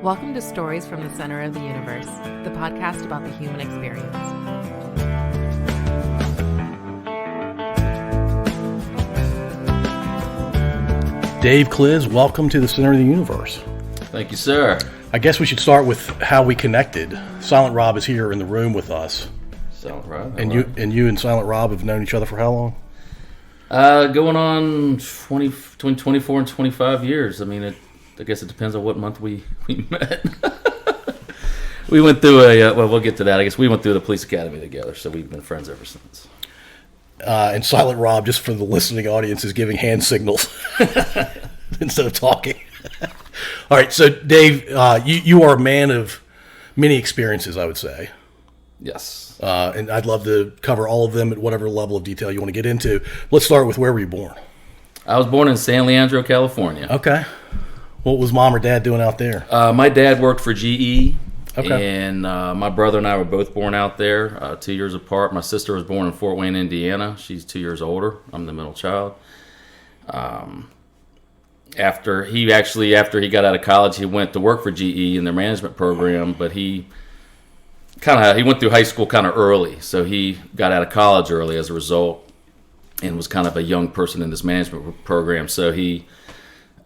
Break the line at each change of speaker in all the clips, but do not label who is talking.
Welcome to Stories from the Center of the Universe, the podcast about the human experience.
Dave, Klisz, welcome to the Center of the Universe.
Thank you, sir.
I guess we should start with how we connected. Silent Rob is here in the room with us.
Silent Rob.
And you and Silent Rob have known each other for how long?
Going on between 24 and 25 years. I mean, I guess it depends on what month we met. We went through we'll get to that. I guess we went through the police academy together, so we've been friends ever since.
And Silent Rob, just for the listening audience, is giving hand signals instead of talking. All right, so Dave, you are a man of many experiences, I would say.
Yes.
And I'd love to cover all of them at whatever level of detail you want to get into. Let's start with where were you born?
I was born in San Leandro, California.
Okay. What was mom or dad doing out there?
My dad worked for GE,
okay.
And my brother and I were both born out there, 2 years apart. My sister was born in Fort Wayne, Indiana. She's 2 years older. I'm the middle child. After he got out of college, he went to work for GE in their management program, but he went through high school kind of early, so he got out of college early as a result, and was kind of a young person in this management program. So he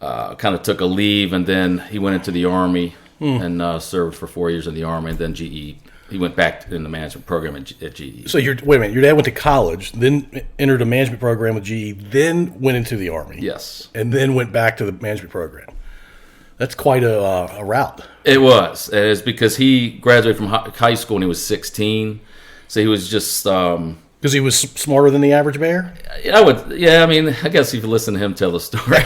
kind of took a leave, and then he went into the Army and served for 4 years in the Army, and then GE. He went back in the management program at GE.
So wait a minute, your dad went to college, then entered a management program with GE, then went into the Army.
Yes.
And then went back to the management program. That's quite a route.
It was. It's because he graduated from high school when he was 16, so he was just...
Because he was smarter than the average bear?
I mean, I guess if you listen to him tell the story.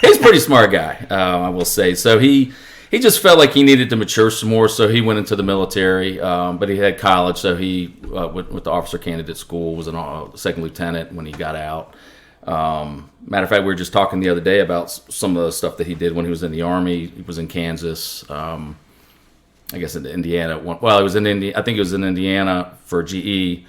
He's a pretty smart guy, I will say. So he just felt like he needed to mature some more, so he went into the military. But he had college, so he went with the officer candidate school, was a second lieutenant when he got out. Matter of fact, we were just talking the other day about some of the stuff that he did when he was in the Army. He was in Kansas, I guess in Indiana. Well, he was in I think he was in Indiana for GE.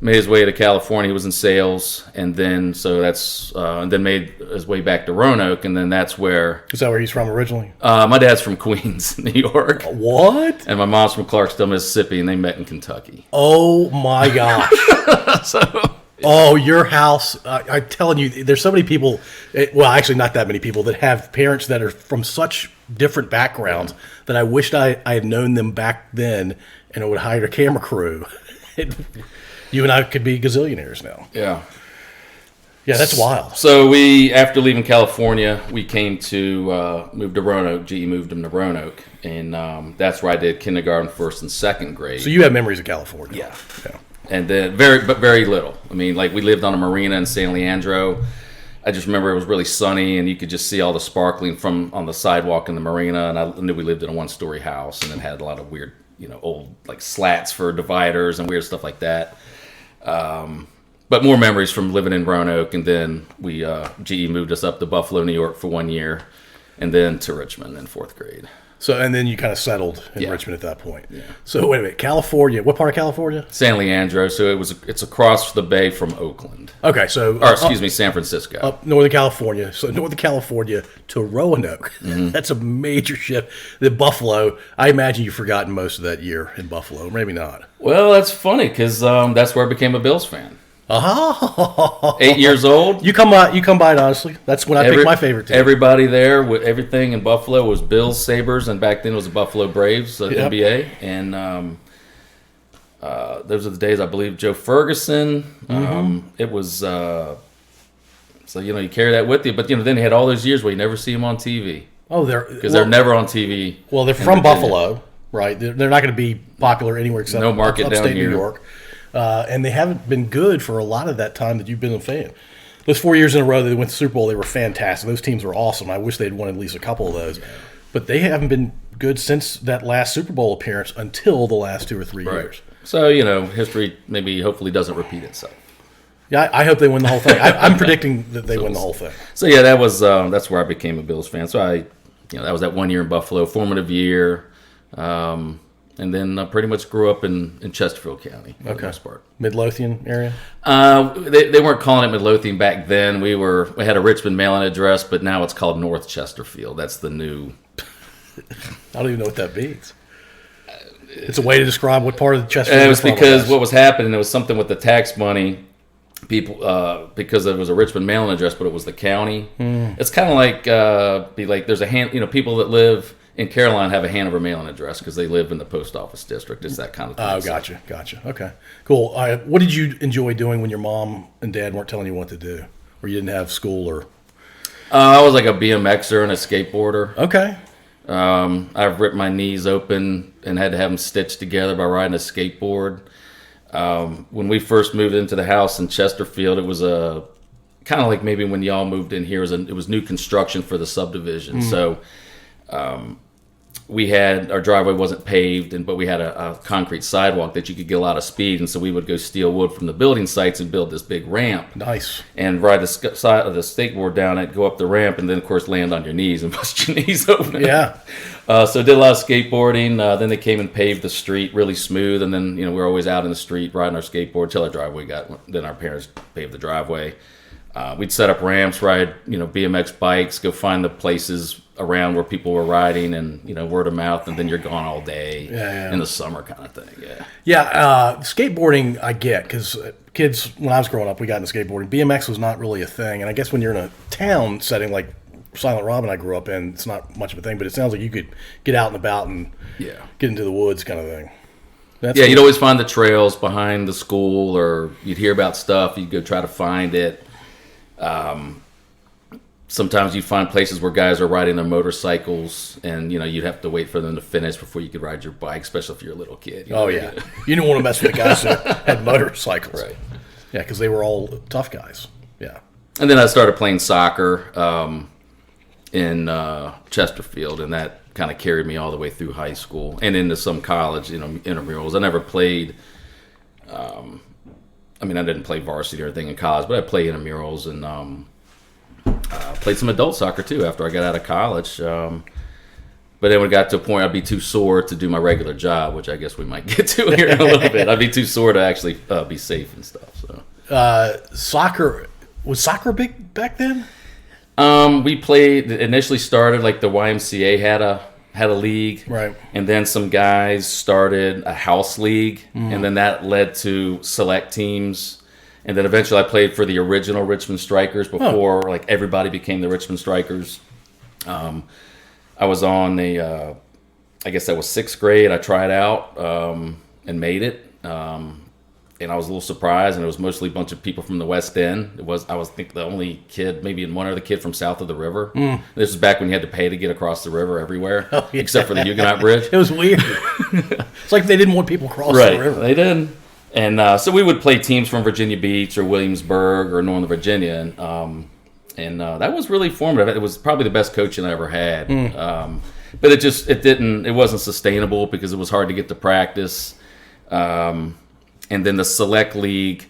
Made his way to California. He was in sales, and then and then made his way back to Roanoke, and then that's where.
Is that where he's from originally?
My dad's from Queens, New York.
What?
And my mom's from Clarksville, Mississippi, and they met in Kentucky.
Oh my gosh! Oh, your house! I'm telling you, there's so many people. Well, actually, not that many people that have parents that are from such different backgrounds that I wished I had known them back then, and I would hire a camera crew. You and I could be gazillionaires now.
Yeah.
Yeah, that's wild.
So after leaving California, we came to move to Roanoke. GE moved him to Roanoke, and that's where I did kindergarten, first and second grade.
So you have memories of California.
Yeah. And then very little. I mean, like we lived on a marina in San Leandro. I just remember it was really sunny, and you could just see all the sparkling from on the sidewalk in the marina. And I knew we lived in a one-story house, and it had a lot of weird, old like slats for dividers and weird stuff like that. But more memories from living in Roanoke, and then GE moved us up to Buffalo, New York for 1 year, and then to Richmond in fourth grade.
So, and then you kind of settled in Richmond at that point.
Yeah.
So wait a minute, California. What part of California?
San Leandro. So it's across the bay from Oakland.
Okay, so
San Francisco.
Up Northern California. So Northern California to Roanoke. Mm-hmm. That's a major shift. The Buffalo. I imagine you've forgotten most of that year in Buffalo. Maybe not.
Well, that's funny because that's where I became a Bills fan.
Oh,
8 years old.
You come by it honestly. That's when I picked my favorite team.
Everybody there, with everything in Buffalo was Bills, Sabres, and back then it was the Buffalo Braves, NBA. And those are the days I believe Joe Ferguson. It was so you carry that with you. But then he had all those years where you never see him on TV.
Oh,
they're never on TV.
Well, they're from Buffalo, right? They're not going to be popular anywhere except
no market
upstate
down here.
New York. And they haven't been good for a lot of that time that you've been a fan. Those 4 years in a row that they went to the Super Bowl, they were fantastic. Those teams were awesome. I wish they'd won at least a couple of those. But they haven't been good since that last Super Bowl appearance until the last 2 or 3 years.
So, history hopefully doesn't repeat itself.
Yeah, I hope they win the whole thing. I'm predicting that they win the whole thing.
So, yeah, that's where I became a Bills fan. So, that was that 1 year in Buffalo, formative year. And then pretty much grew up in Chesterfield County for the most part.
Midlothian area?
They weren't calling it Midlothian back then. We had a Richmond mailing address, but now it's called North Chesterfield. That's the new
don't even know what that means. It's a way to describe what part of the Chesterfield.
And it was because what was happening, it was something with the tax money. People, because it was a Richmond mailing address, but it was the county. It's kind of like, there's a people that live in Caroline have a Hanover mailing address because they live in the post office district. It's that kind of thing.
Oh, gotcha. Okay, cool. What did you enjoy doing when your mom and dad weren't telling you what to do, or you didn't have school, or?
I was like a BMXer and a skateboarder.
Okay.
I've ripped my knees open and had to have them stitched together by riding a skateboard. When we first moved into the house in Chesterfield, it was a kind of like maybe when y'all moved in here. It was new construction for the subdivision. So we had our driveway wasn't paved, but we had a concrete sidewalk that you could get a lot of speed. And so we would go steal wood from the building sites and build this big ramp.
Nice.
And ride the side of the skateboard down it, go up the ramp, and then of course land on your knees and bust your knees open.
Yeah.
So did a lot of skateboarding. Then they came and paved the street really smooth, and then we were always out in the street riding our skateboard till our driveway got. Then our parents paved the driveway. We'd set up ramps, ride BMX bikes, go find the places around where people were riding, and word of mouth, and then you're gone all day in the summer kind of thing.
Skateboarding I get, because kids, when I was growing up, we got into skateboarding. BMX was not really a thing, and I guess when you're in a town setting like Silent Robin I grew up in, it's not much of a thing, but it sounds like you could get out and about and get into the woods kind of thing. That's
you'd always find the trails behind the school, or you'd hear about stuff, you'd go try to find it. Sometimes you'd find places where guys are riding their motorcycles, and you'd have to wait for them to finish before you could ride your bike, especially if you're a little kid.
You didn't want to mess with the guys that had motorcycles,
right?
Yeah, because they were all tough guys. Yeah.
And then I started playing soccer in Chesterfield, and that kind of carried me all the way through high school and into some college. Intramurals. I never played. I didn't play varsity or anything in college, but I played intramurals and played some adult soccer too after I got out of college. But then when it got to a point I'd be too sore to do my regular job, which I guess we might get to here in a little bit. I'd be too sore to actually be safe and stuff. So
soccer, was soccer big back then?
We played, initially started like the YMCA had a league,
right? And
then some guys started a house league, and then that led to select teams. And then eventually I played for the original Richmond Strikers before like everybody became the Richmond Strikers. I was on I guess that was 6th grade. I tried out and made it. And I was a little surprised, and it was mostly a bunch of people from the West End. I was think the only kid, maybe one other kid from south of the river. This was back when you had to pay to get across the river everywhere, except for the Huguenot Bridge.
It was weird. It's like they didn't want people crossing the river.
They didn't. And so we would play teams from Virginia Beach or Williamsburg or Northern Virginia, and that was really formative. It was probably the best coaching I ever had. But it wasn't sustainable because it was hard to get to practice. And then the select league,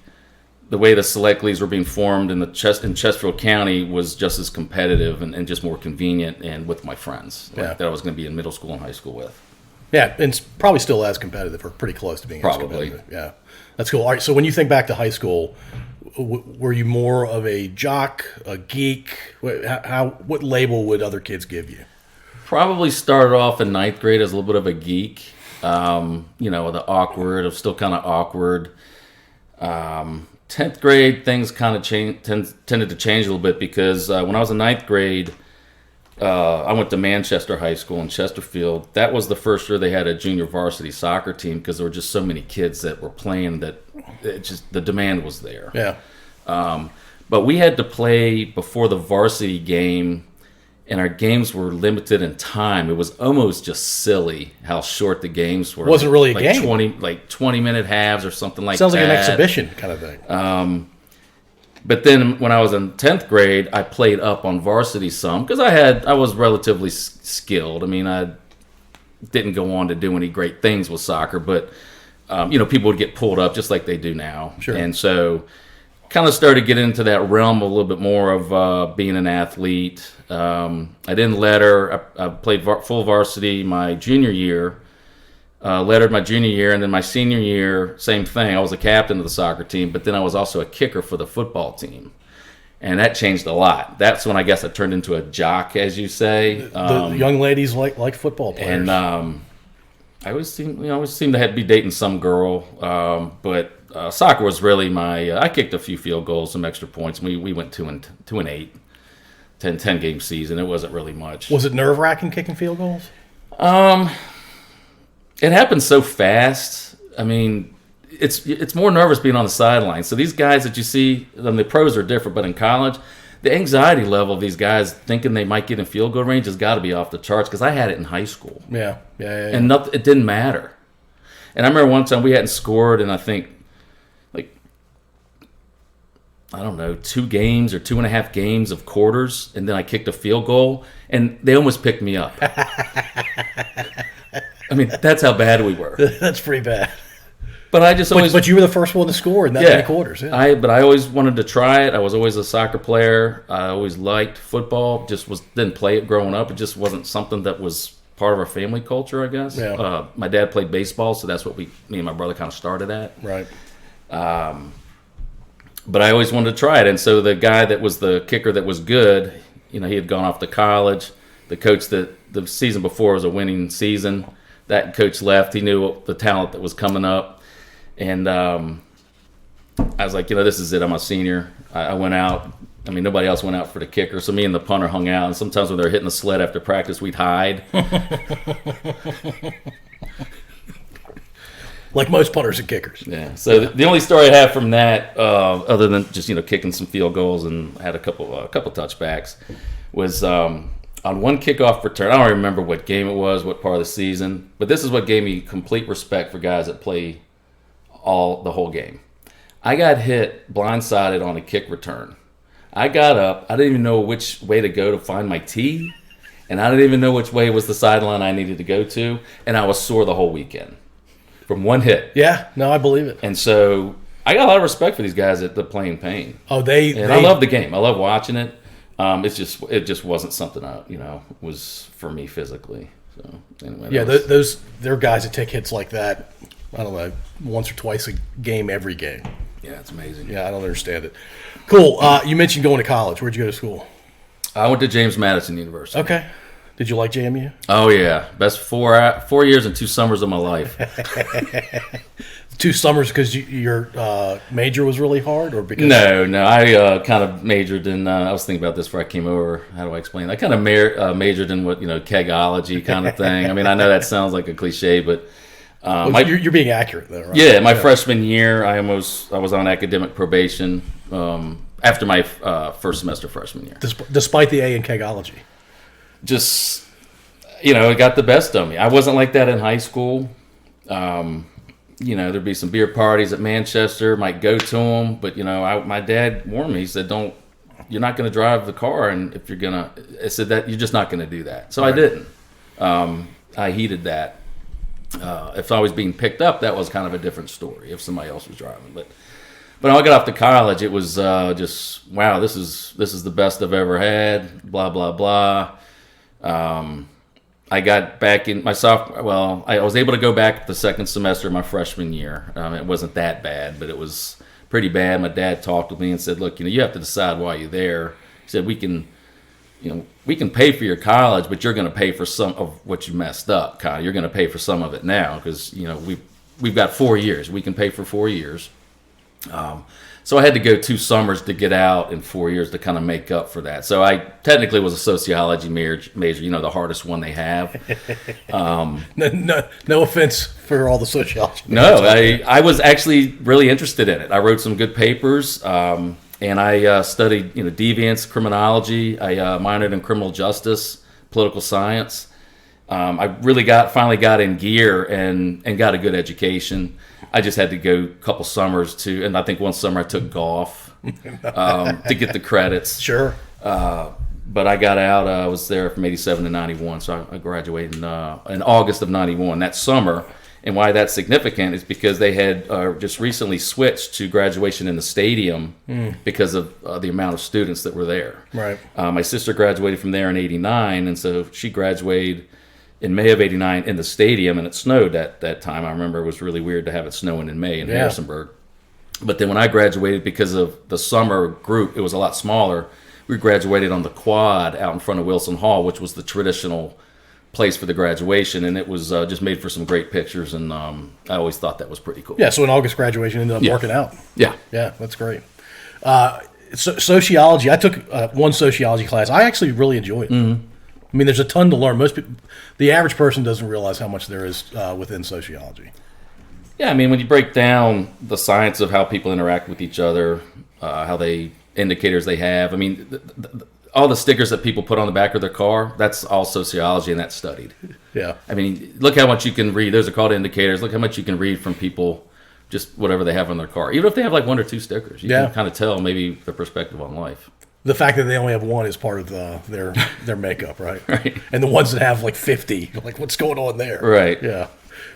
the way the select leagues were being formed in Chesterfield County was just as competitive and just more convenient, and with my friends that I was going to be in middle school and high school with.
Yeah, and it's probably still as competitive, or pretty close to being as competitive. Yeah, that's cool. All right, so when you think back to high school, were you more of a jock, a geek? What label would other kids give you?
Probably started off in 9th grade as a little bit of a geek. The awkward. I was still kind of awkward. 10th grade, things kind of tended to change a little bit because when I was in 9th grade, I went to Manchester High School in Chesterfield. That was the first year they had a junior varsity soccer team because there were just so many kids that were playing that the demand was there.
Yeah.
But we had to play before the varsity game, and our games were limited in time. It was almost just silly how short the games were.
It wasn't really a game.
20-minute halves or something like that.
Sounds like an exhibition kind of thing.
But then when I was in 10th grade, I played up on varsity some because I was relatively skilled. I didn't go on to do any great things with soccer, but people would get pulled up just like they do now.
Sure.
And so kind of started getting into that realm a little bit more of being an athlete. I didn't letter. I played full varsity my junior year, lettered my junior year, and then my senior year, same thing. I was a captain of the soccer team, but then I was also a kicker for the football team. And that changed a lot. That's when I guess I turned into a jock, as you say.
The young ladies like football players.
And I always seem to be dating some girl. But soccer was really I kicked a few field goals, some extra points. We went 2-8, 10 game season. It wasn't really much.
Was it nerve-wracking kicking field goals?
It happened so fast. I mean, it's more nervous being on the sideline. So these guys that you see, the pros are different, but in college, the anxiety level of these guys thinking they might get in field goal range has got to be off the charts, because I had it in high school.
Yeah.
And it didn't matter. And I remember one time we hadn't scored, and I think, I don't know, 2 games or 2.5 games of quarters, and then I kicked a field goal, and they almost picked me up. I mean, that's how bad we were.
That's pretty bad.
But I just always.
But you were the first one to score in that many quarters. Yeah.
But I always wanted to try it. I was always a soccer player. I always liked football. Didn't play it growing up. It just wasn't something that was part of our family culture, I guess.
Yeah.
My dad played baseball, so that's what me and my brother kind of started at.
Right.
But I always wanted to try it, and so the guy that was the kicker that was good, he had gone off to college. The coach that the season before was a winning season. That coach left. He knew the talent that was coming up. And I was like, this is it. I'm a senior. I went out. I mean, nobody else went out for the kicker, so me and the punter hung out. And sometimes when they were hitting the sled after practice, we'd hide.
Like most punters and kickers.
Yeah. So the only story I have from that, other than just kicking some field goals and had a couple touchbacks, was on one kickoff return. I don't remember what game it was, what part of the season, but this is what gave me complete respect for guys that play the whole game. I got hit blindsided on a kick return. I got up. I didn't even know which way to go to find my tee, and I didn't even know which way was the sideline I needed to go to, and I was sore the whole weekend from one hit.
Yeah, no, I believe it.
And so I got a lot of respect for these guys that play in pain.
Oh,
I love the game. I love watching it. It just wasn't something was for me physically. So anyway,
yeah, there are guys that take hits like that. I don't know, once or twice a game, every game.
Yeah, it's amazing.
Yeah, I don't understand it. Cool. You mentioned going to college. Where'd you go to school?
I went to James Madison University.
Okay. Did you like JMU?
Oh yeah, best 4 years and 2 summers of my life.
2 summers because your major was really hard, or because
No, I kind of majored in. I was thinking about this before I came over. How do I explain? I kind of majored in what kegology kind of thing. I mean, I know that sounds like a cliche, but
you're being accurate though, right?
Yeah, my freshman year, I was on academic probation after my first semester freshman year.
Despite the A in kegology,
just it got the best of me. I wasn't like that in high school. There'd be some beer parties at Manchester, might go to them, but my dad warned me. He said, you're not going to drive the car, and if you're gonna, I said that you're just not going to do that. So right. I didn't. I heeded that. If I was being picked up, that was kind of a different story. If somebody else was driving, but when I got off to college, it was just wow. This is the best I've ever had. Blah blah blah. I got back in my sophomore. Well, I was able to go back the second semester of my freshman year. It wasn't that bad, but it was pretty bad. My dad talked with me and said, "Look, you have to decide why you're there." He said, "We can pay for your college, but you're going to pay for some of what you messed up. Kyle, you're going to pay for some of it now because we've got 4 years. We can pay for 4 years." So I had to go 2 summers to get out and 4 years to kind of make up for that. So I technically was a sociology major, the hardest one they have.
No offense for all the sociology.
No, I was actually really interested in it. I wrote some good papers, and I studied deviance, criminology. I minored in criminal justice, political science. I really finally got in gear and got a good education. I just had to go a couple summers and I think one summer I took golf to get the credits.
Sure.
But I got out. I was there from 87 to 91, so I graduated in August of 91, that summer. And why that's significant is because they had just recently switched to graduation in the stadium because of the amount of students that were there.
Right.
My sister graduated from there in 89, and so she graduated in May of 89 in the stadium, and it snowed that time. I remember it was really weird to have it snowing in May in Harrisonburg. But then when I graduated, because of the summer group, it was a lot smaller. We graduated on the quad out in front of Wilson Hall, which was the traditional place for the graduation, and it was just made for some great pictures, and I always thought that was pretty cool.
Yeah, so an August graduation ended up working out.
Yeah.
Yeah, that's great. Sociology, I took one sociology class. I actually really enjoyed it. Mm-hmm. I mean, there's a ton to learn. Most people, the average person doesn't realize how much there is within sociology.
Yeah, I mean, when you break down the science of how people interact with each other, how they indicators they have. I mean, all the stickers that people put on the back of their car, that's all sociology, and that's studied.
Yeah.
I mean, look how much you can read. Those are called indicators. Look how much you can read from people, just whatever they have on their car. Even if they have like one or two stickers, you can kind of tell maybe their perspective on life.
The fact that they only have one is part of their makeup, right?
Right.
And the ones that have like 50, you're like, what's going on there?
Right.
Yeah.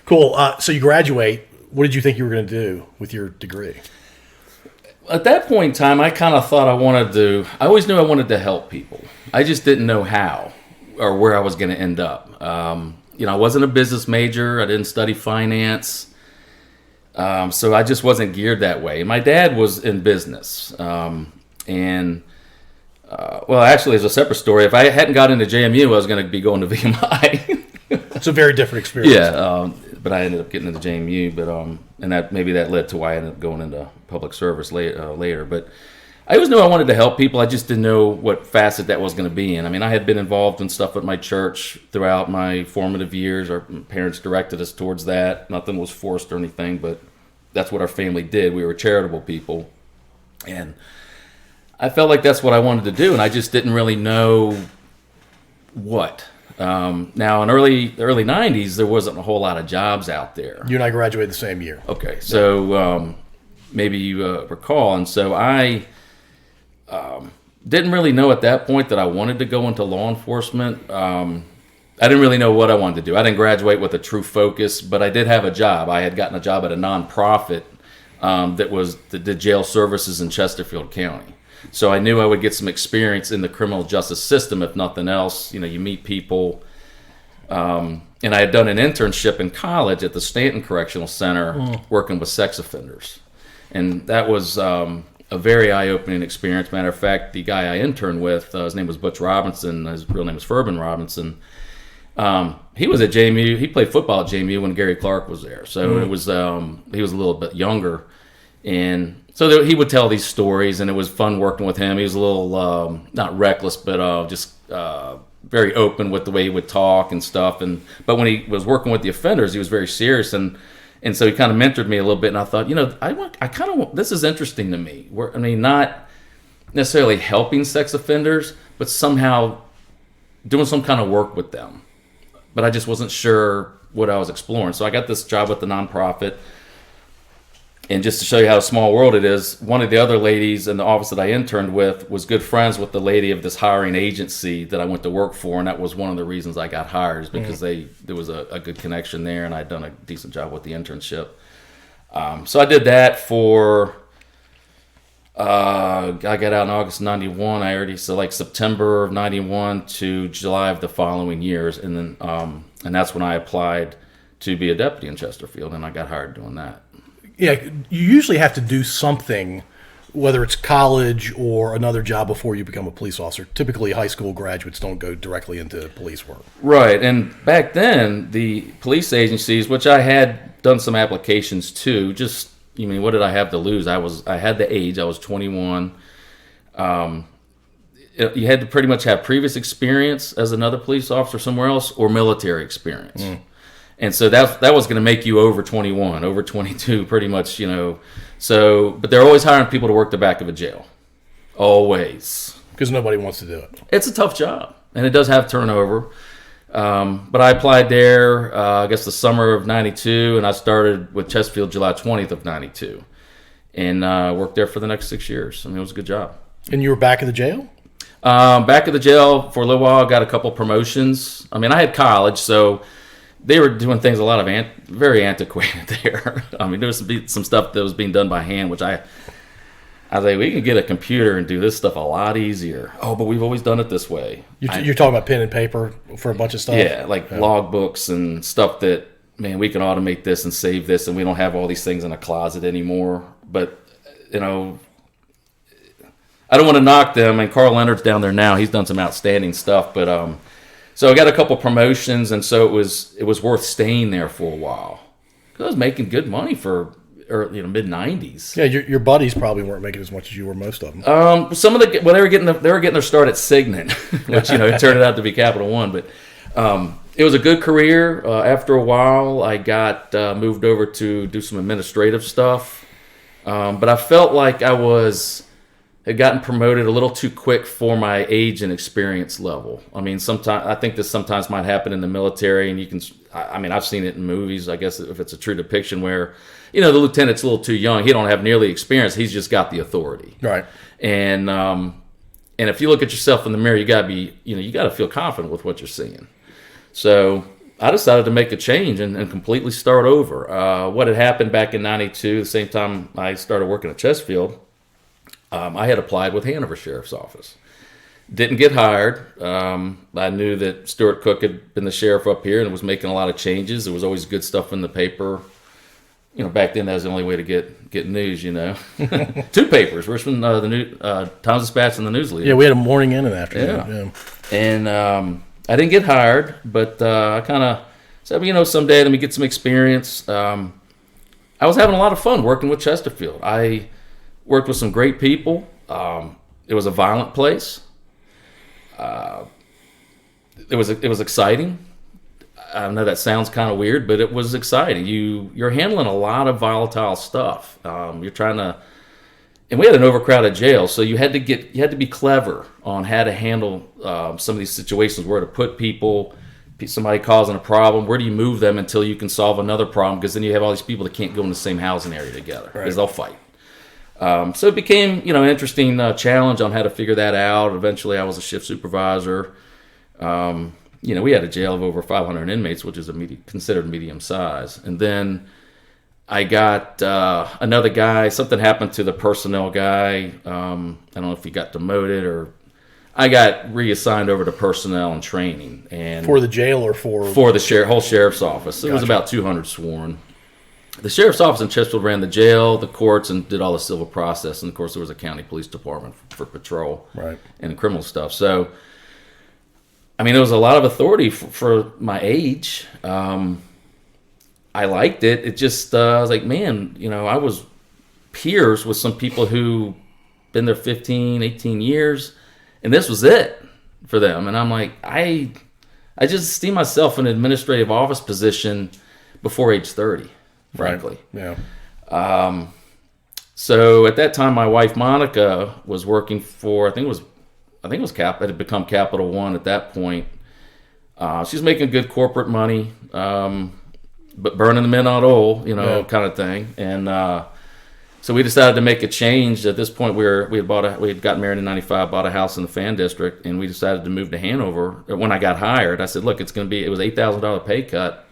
Cool. So you graduate. What did you think you were going to do with your degree?
At that point in time, I kind of thought I always knew I wanted to help people. I just didn't know how or where I was going to end up. I wasn't a business major. I didn't study finance. So I just wasn't geared that way. And my dad was in business. Actually, it's a separate story. If I hadn't got into JMU, I was going to be going to VMI.
It's a very different experience.
Yeah, but I ended up getting into JMU. But and that led to why I ended up going into public service later. But I always knew I wanted to help people. I just didn't know what facet that was going to be in. I mean, I had been involved in stuff with my church throughout my formative years. Our parents directed us towards that. Nothing was forced or anything, but that's what our family did. We were charitable people, and I felt like that's what I wanted to do, and I just didn't really know what. Now, in the early 90s, there wasn't a whole lot of jobs out there.
You and I graduated the same year.
Okay, so maybe you recall, and so I didn't really know at that point that I wanted to go into law enforcement. I didn't really know what I wanted to do. I didn't graduate with a true focus, but I did have a job. I had gotten a job at a nonprofit that did jail services in Chesterfield County. So I knew I would get some experience in the criminal justice system, if nothing else. You meet people. And I had done an internship in college at the Stanton Correctional Center working with sex offenders. And that was a very eye-opening experience. Matter of fact, the guy I interned with, his name was Butch Robinson. His real name was Furbin Robinson. He was at JMU. He played football at JMU when Gary Clark was there. So it was he was a little bit younger. And so he would tell these stories, and it was fun working with him. He was a little, not reckless, but just very open with the way he would talk and stuff. But when he was working with the offenders, he was very serious, and so he kind of mentored me a little bit. And I thought, I kind of want, this is interesting to me. Not necessarily helping sex offenders, but somehow doing some kind of work with them. But I just wasn't sure what I was exploring. So I got this job with the nonprofit. And just to show you how small world it is, one of the other ladies in the office that I interned with was good friends with the lady of this hiring agency that I went to work for, and that was one of the reasons I got hired, is because there was a good connection there, and I'd done a decent job with the internship. So I did that for, I got out in August 91. So like September of 91 to July of the following years, and then and that's when I applied to be a deputy in Chesterfield, and I got hired doing that.
Yeah, you usually have to do something, whether it's college or another job, before you become a police officer. Typically, high school graduates don't go directly into police work.
Right, and back then, the police agencies, which I had done some applications to, what did I have to lose? I had the age. I was 21. You had to pretty much have previous experience as another police officer somewhere else, or military experience. And so that was going to make you over 21, over 22, pretty much, So, but they're always hiring people to work the back of a jail. Always.
Because nobody wants to do it.
It's a tough job, and it does have turnover. But I applied there, I guess the summer of 92, and I started with Chesterfield July 20th of 92. And worked there for the next 6 years. It was a good job.
And you were back at the jail?
Back at the jail for a little while, got a couple promotions. I had college, so they were doing things a lot of very antiquated there. There was some stuff that was being done by hand, which I was like, we can get a computer and do this stuff a lot easier. Oh, but we've always done it this way.
You're talking about pen and paper for a bunch of stuff?
Yeah, like logbooks and stuff that, we can automate this and save this, and we don't have all these things in a closet anymore. But you know, I don't want to knock them, and Carl Leonard's down there now. He's done some outstanding stuff, but so I got a couple promotions, and so it was worth staying there for a while. I was making good money for mid '90s.
Yeah, your buddies probably weren't making as much as you were. Most of them.
Some of they were getting their start at Signet, which it turned out to be Capital One, but it was a good career. After a while, I got moved over to do some administrative stuff, but I felt like had gotten promoted a little too quick for my age and experience level. I mean, I think this sometimes might happen in the military, and I've seen it in movies, I guess, if it's a true depiction where, the lieutenant's a little too young. He don't have nearly experience. He's just got the authority.
Right.
And if you look at yourself in the mirror, you got to feel confident with what you're seeing. So I decided to make a change and completely start over. What had happened back in '92, the same time I started working at Chesterfield, I had applied with Hanover Sheriff's Office. Didn't get hired. I knew that Stuart Cook had been the sheriff up here and was making a lot of changes. There was always good stuff in the paper. Back then that was the only way to get news. Two papers, Richmond, the new Times-Dispatch and the News Leader.
Yeah, we had a morning and an afternoon.
Yeah. And I didn't get hired, but I kind of said, someday let me get some experience. I was having a lot of fun working with Chesterfield. I worked with some great people. It was a violent place. It was exciting. I know that sounds kind of weird, but it was exciting. You're handling a lot of volatile stuff. You're trying to, and we had an overcrowded jail, so you had to be clever on how to handle some of these situations, where to put people. Somebody causing a problem, where do you move them until you can solve another problem? Because then you have all these people that can't go in the same housing area together because they'll fight. So it became, an interesting challenge on how to figure that out. Eventually, I was a shift supervisor. We had a jail of over 500 inmates, which is considered medium size. And then I got another guy. Something happened to the personnel guy. I don't know if he got demoted or I got reassigned over to personnel and training. And
for the jail or for
the whole sheriff's office. Gotcha. It was about 200 sworn. The sheriff's office in Chesterfield ran the jail, the courts, and did all the civil process. And, of course, there was a county police department for patrol and criminal stuff. So, there was a lot of authority for my age. I liked it. It just, I was like, man, I was peers with some people who been there 15, 18 years, and this was it for them. And I'm like, I just esteem myself in an administrative office position before age 30. Frankly.
Right. Yeah.
So at that time, my wife Monica was working for it had become Capital One at that point. She's making good corporate money, but burning the midnight oil, kind of thing. And so we decided to make a change. At this point, we had gotten married in '95, bought a house in the Fan District, and we decided to move to Hanover. When I got hired, I said, "Look, it was $8,000 pay cut."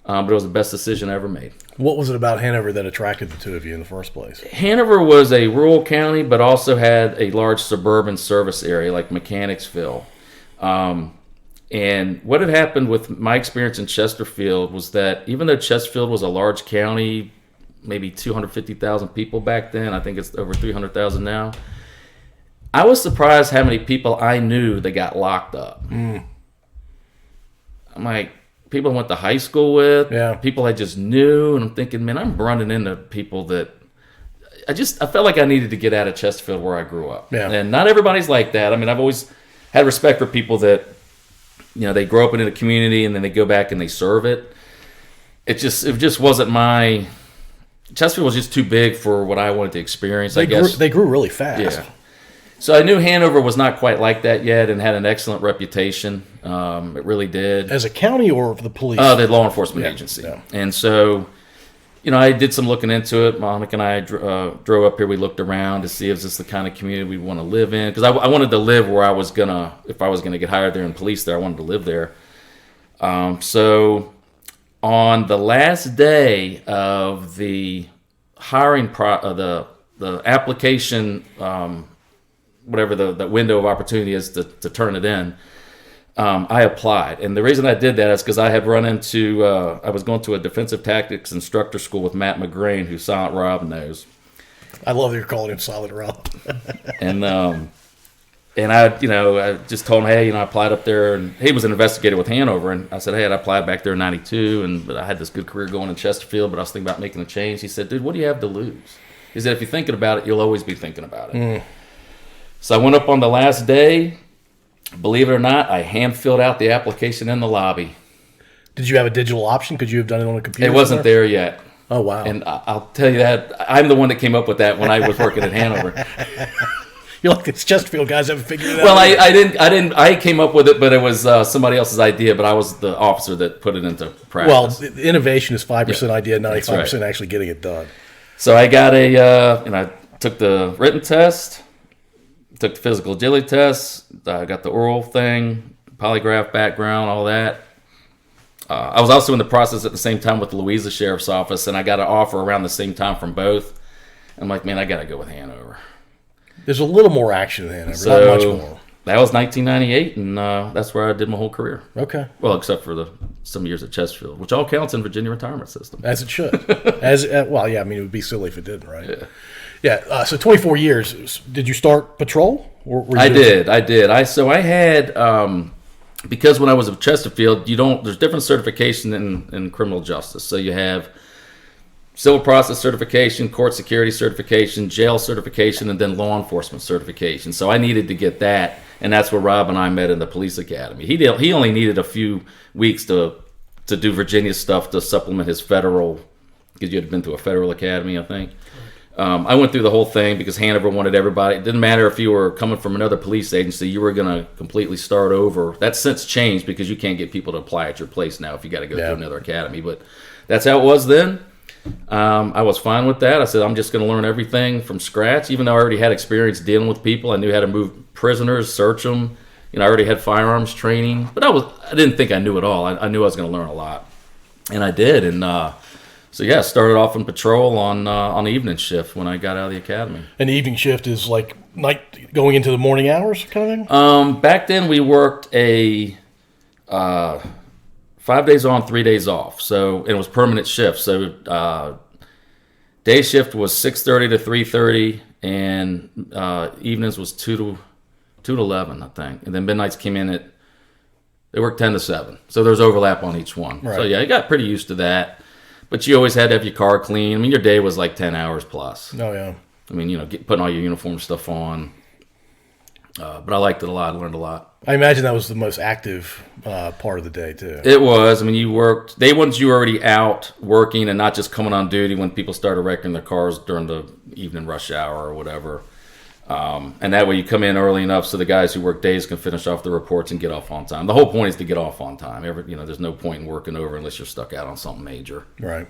But it was the best decision I ever made.
What was it about Hanover that attracted the two of you in the first place?
Hanover was a rural county, but also had a large suburban service area like Mechanicsville. And what had happened with my experience in Chesterfield was that even though Chesterfield was a large county, maybe 250,000 people back then, I think it's over 300,000 now, I was surprised how many people I knew that got locked up. I'm like, people I went to high school with, people I just knew, and I'm thinking, man, I'm running into people that I felt like I needed to get out of Chesterfield where I grew up. Yeah. And not everybody's like that. I've always had respect for people that, they grow up in a community and then they go back and they serve it. It just wasn't my. Chesterfield was just too big for what I wanted to experience. I guess
they grew really fast.
Yeah. So I knew Hanover was not quite like that yet and had an excellent reputation. It really did.
As a county or the police?
The law enforcement agency. Yeah. And so, I did some looking into it. Monica and I drove up here. We looked around to see if this is the kind of community we want to live in. Because I wanted to live where if I was going to get hired there in police there, I wanted to live there. So on the last day of the hiring, the application, whatever the window of opportunity is to turn it in, I applied. And the reason I did that is because I had run into, I was going to a defensive tactics instructor school with Matt McGrain, who Silent Rob knows.
I love that you're calling him Solid Rob.
And I just told him, hey, I applied up there, and he was an investigator with Hanover, and I said, hey, I applied back there in '92, but I had this good career going in Chesterfield, but I was thinking about making a change. He said, dude, what do you have to lose? He said, if you're thinking about it, you'll always be thinking about it. So I went up on the last day. Believe it or not, I hand-filled out the application in the lobby.
Did you have a digital option? Could you have done it on a computer?
It wasn't there yet.
Oh, wow.
And I'll tell you that, I'm the one that came up with that when I was working at Hanover.
You're like, these Chesterfield guys haven't figured it out.
Well, I came up with it, but it was somebody else's idea, but I was the officer that put it into practice.
Well, innovation is 5% idea, 95%
right.
actually getting it done.
So I got I took the written test, took the physical agility test, I got the oral thing, polygraph background, all that. I was also in the process at the same time with the Louisa Sheriff's Office, and I got an offer around the same time from both. I'm like, man, I got to go with Hanover.
There's a little more action than Hanover,
So,
not much more.
That was 1998, and that's where I did my whole career.
Okay.
Well, except for some years at Chesterfield, which all counts in Virginia retirement system.
As it should. It would be silly if it didn't, right? Yeah. So 24 years. Did you start patrol?
I did. I had because when I was at Chesterfield, there's different certification in criminal justice. So you have civil process certification, court security certification, jail certification, and then law enforcement certification. So I needed to get that, and that's where Rob and I met in the police academy. He only needed a few weeks to do Virginia stuff to supplement his federal, because you had been to a federal academy, I think. I went through the whole thing because Hanover wanted everybody. It didn't matter if you were coming from another police agency, you were going to completely start over. That's since changed because you can't get people to apply at your place now if you got to go through another academy. But that's how it was then. I was fine with that. I said, I'm just going to learn everything from scratch. Even though I already had experience dealing with people, I knew how to move prisoners, search them. I already had firearms training. But I didn't think I knew it all. I knew I was going to learn a lot. And I did. And started off in patrol on evening shift when I got out of the academy.
And the evening shift is like night going into the morning hours kind of thing?
Back then we worked a 5 days on, 3 days off. So it was permanent shift. So day shift was 6:30 to 3:30, and evenings was 2 to 11, I think. And then midnights came in they worked 10 to 7. So there's overlap on each one. Right. So yeah, I got pretty used to that. But you always had to have your car clean. I mean, your day was like 10 hours plus.
Oh, yeah.
I mean, putting all your uniform stuff on. But I liked it a lot. I learned a lot.
I imagine that was the most active part of the day, too.
It was. I mean, you worked. Day ones, you were already out working and not just coming on duty when people started wrecking their cars during the evening rush hour or whatever. And that way you come in early enough so the guys who work days can finish off the reports and get off on time. The whole point is to get off on time. There's no point in working over unless you're stuck out on something major.
Right.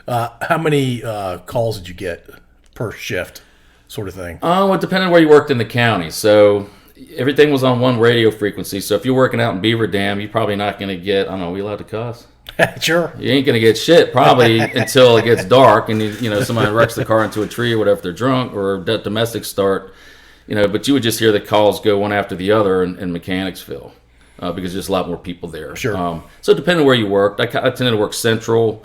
How many calls did you get per shift, sort of thing?
It depended on where you worked in the county. So everything was on one radio frequency. So if you're working out in Beaver Dam, you're probably not going to get, I don't know, are we allowed to cuss?
Sure.
You ain't going to get shit probably until it gets dark and somebody wrecks the car into a tree or whatever if they're drunk, or domestics start, but you would just hear the calls go one after the other in Mechanicsville because there's a lot more people there.
Sure.
So depending on where you worked, I tended to work central.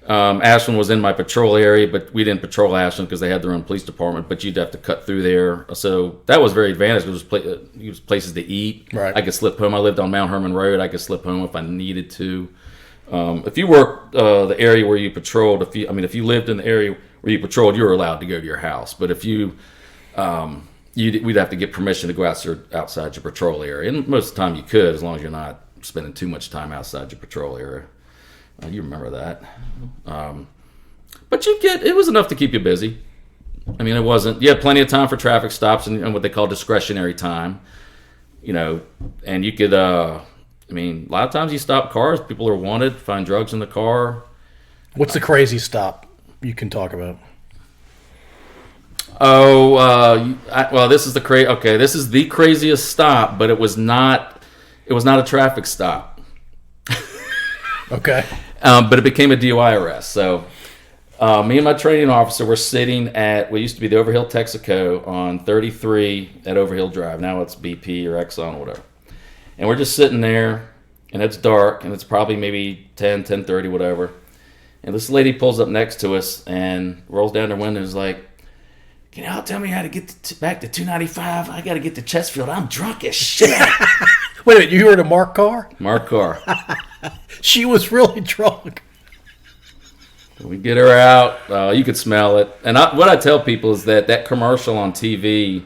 Ashland was in my patrol area, but we didn't patrol Ashland because they had their own police department, but you'd have to cut through there. So that was very advantageous. It was places to eat.
Right.
I could slip home. I lived on Mount Herman Road. I could slip home if I needed to. If you worked the area where you patrolled, if you lived in the area where you patrolled, you were allowed to go to your house. But if we'd have to get permission to go outside your patrol area. And most of the time you could, as long as you're not spending too much time outside your patrol area. You remember that. But it was enough to keep you busy. I mean, it wasn't, you had plenty of time for traffic stops and what they call discretionary time, and you could, a lot of times you stop cars, people are wanted, find drugs in the car.
What's the crazy stop you can talk about?
This is this is the craziest stop, but it was not a traffic stop.
Okay.
But it became a DUI arrest. So me and my training officer were sitting at what used to be the Overhill Texaco on 33 at Overhill Drive. Now it's BP or Exxon or whatever. And we're just sitting there, and it's dark, and it's probably maybe 10:30, whatever. And this lady pulls up next to us and rolls down her window and is like, can y'all tell me how to get back to 295? I got to get to Chesterfield. I'm drunk as shit.
Wait a minute, you heard of Mark Carr?
Mark Carr.
She was really drunk.
We get her out. You could smell it. And what I tell people is that commercial on TV,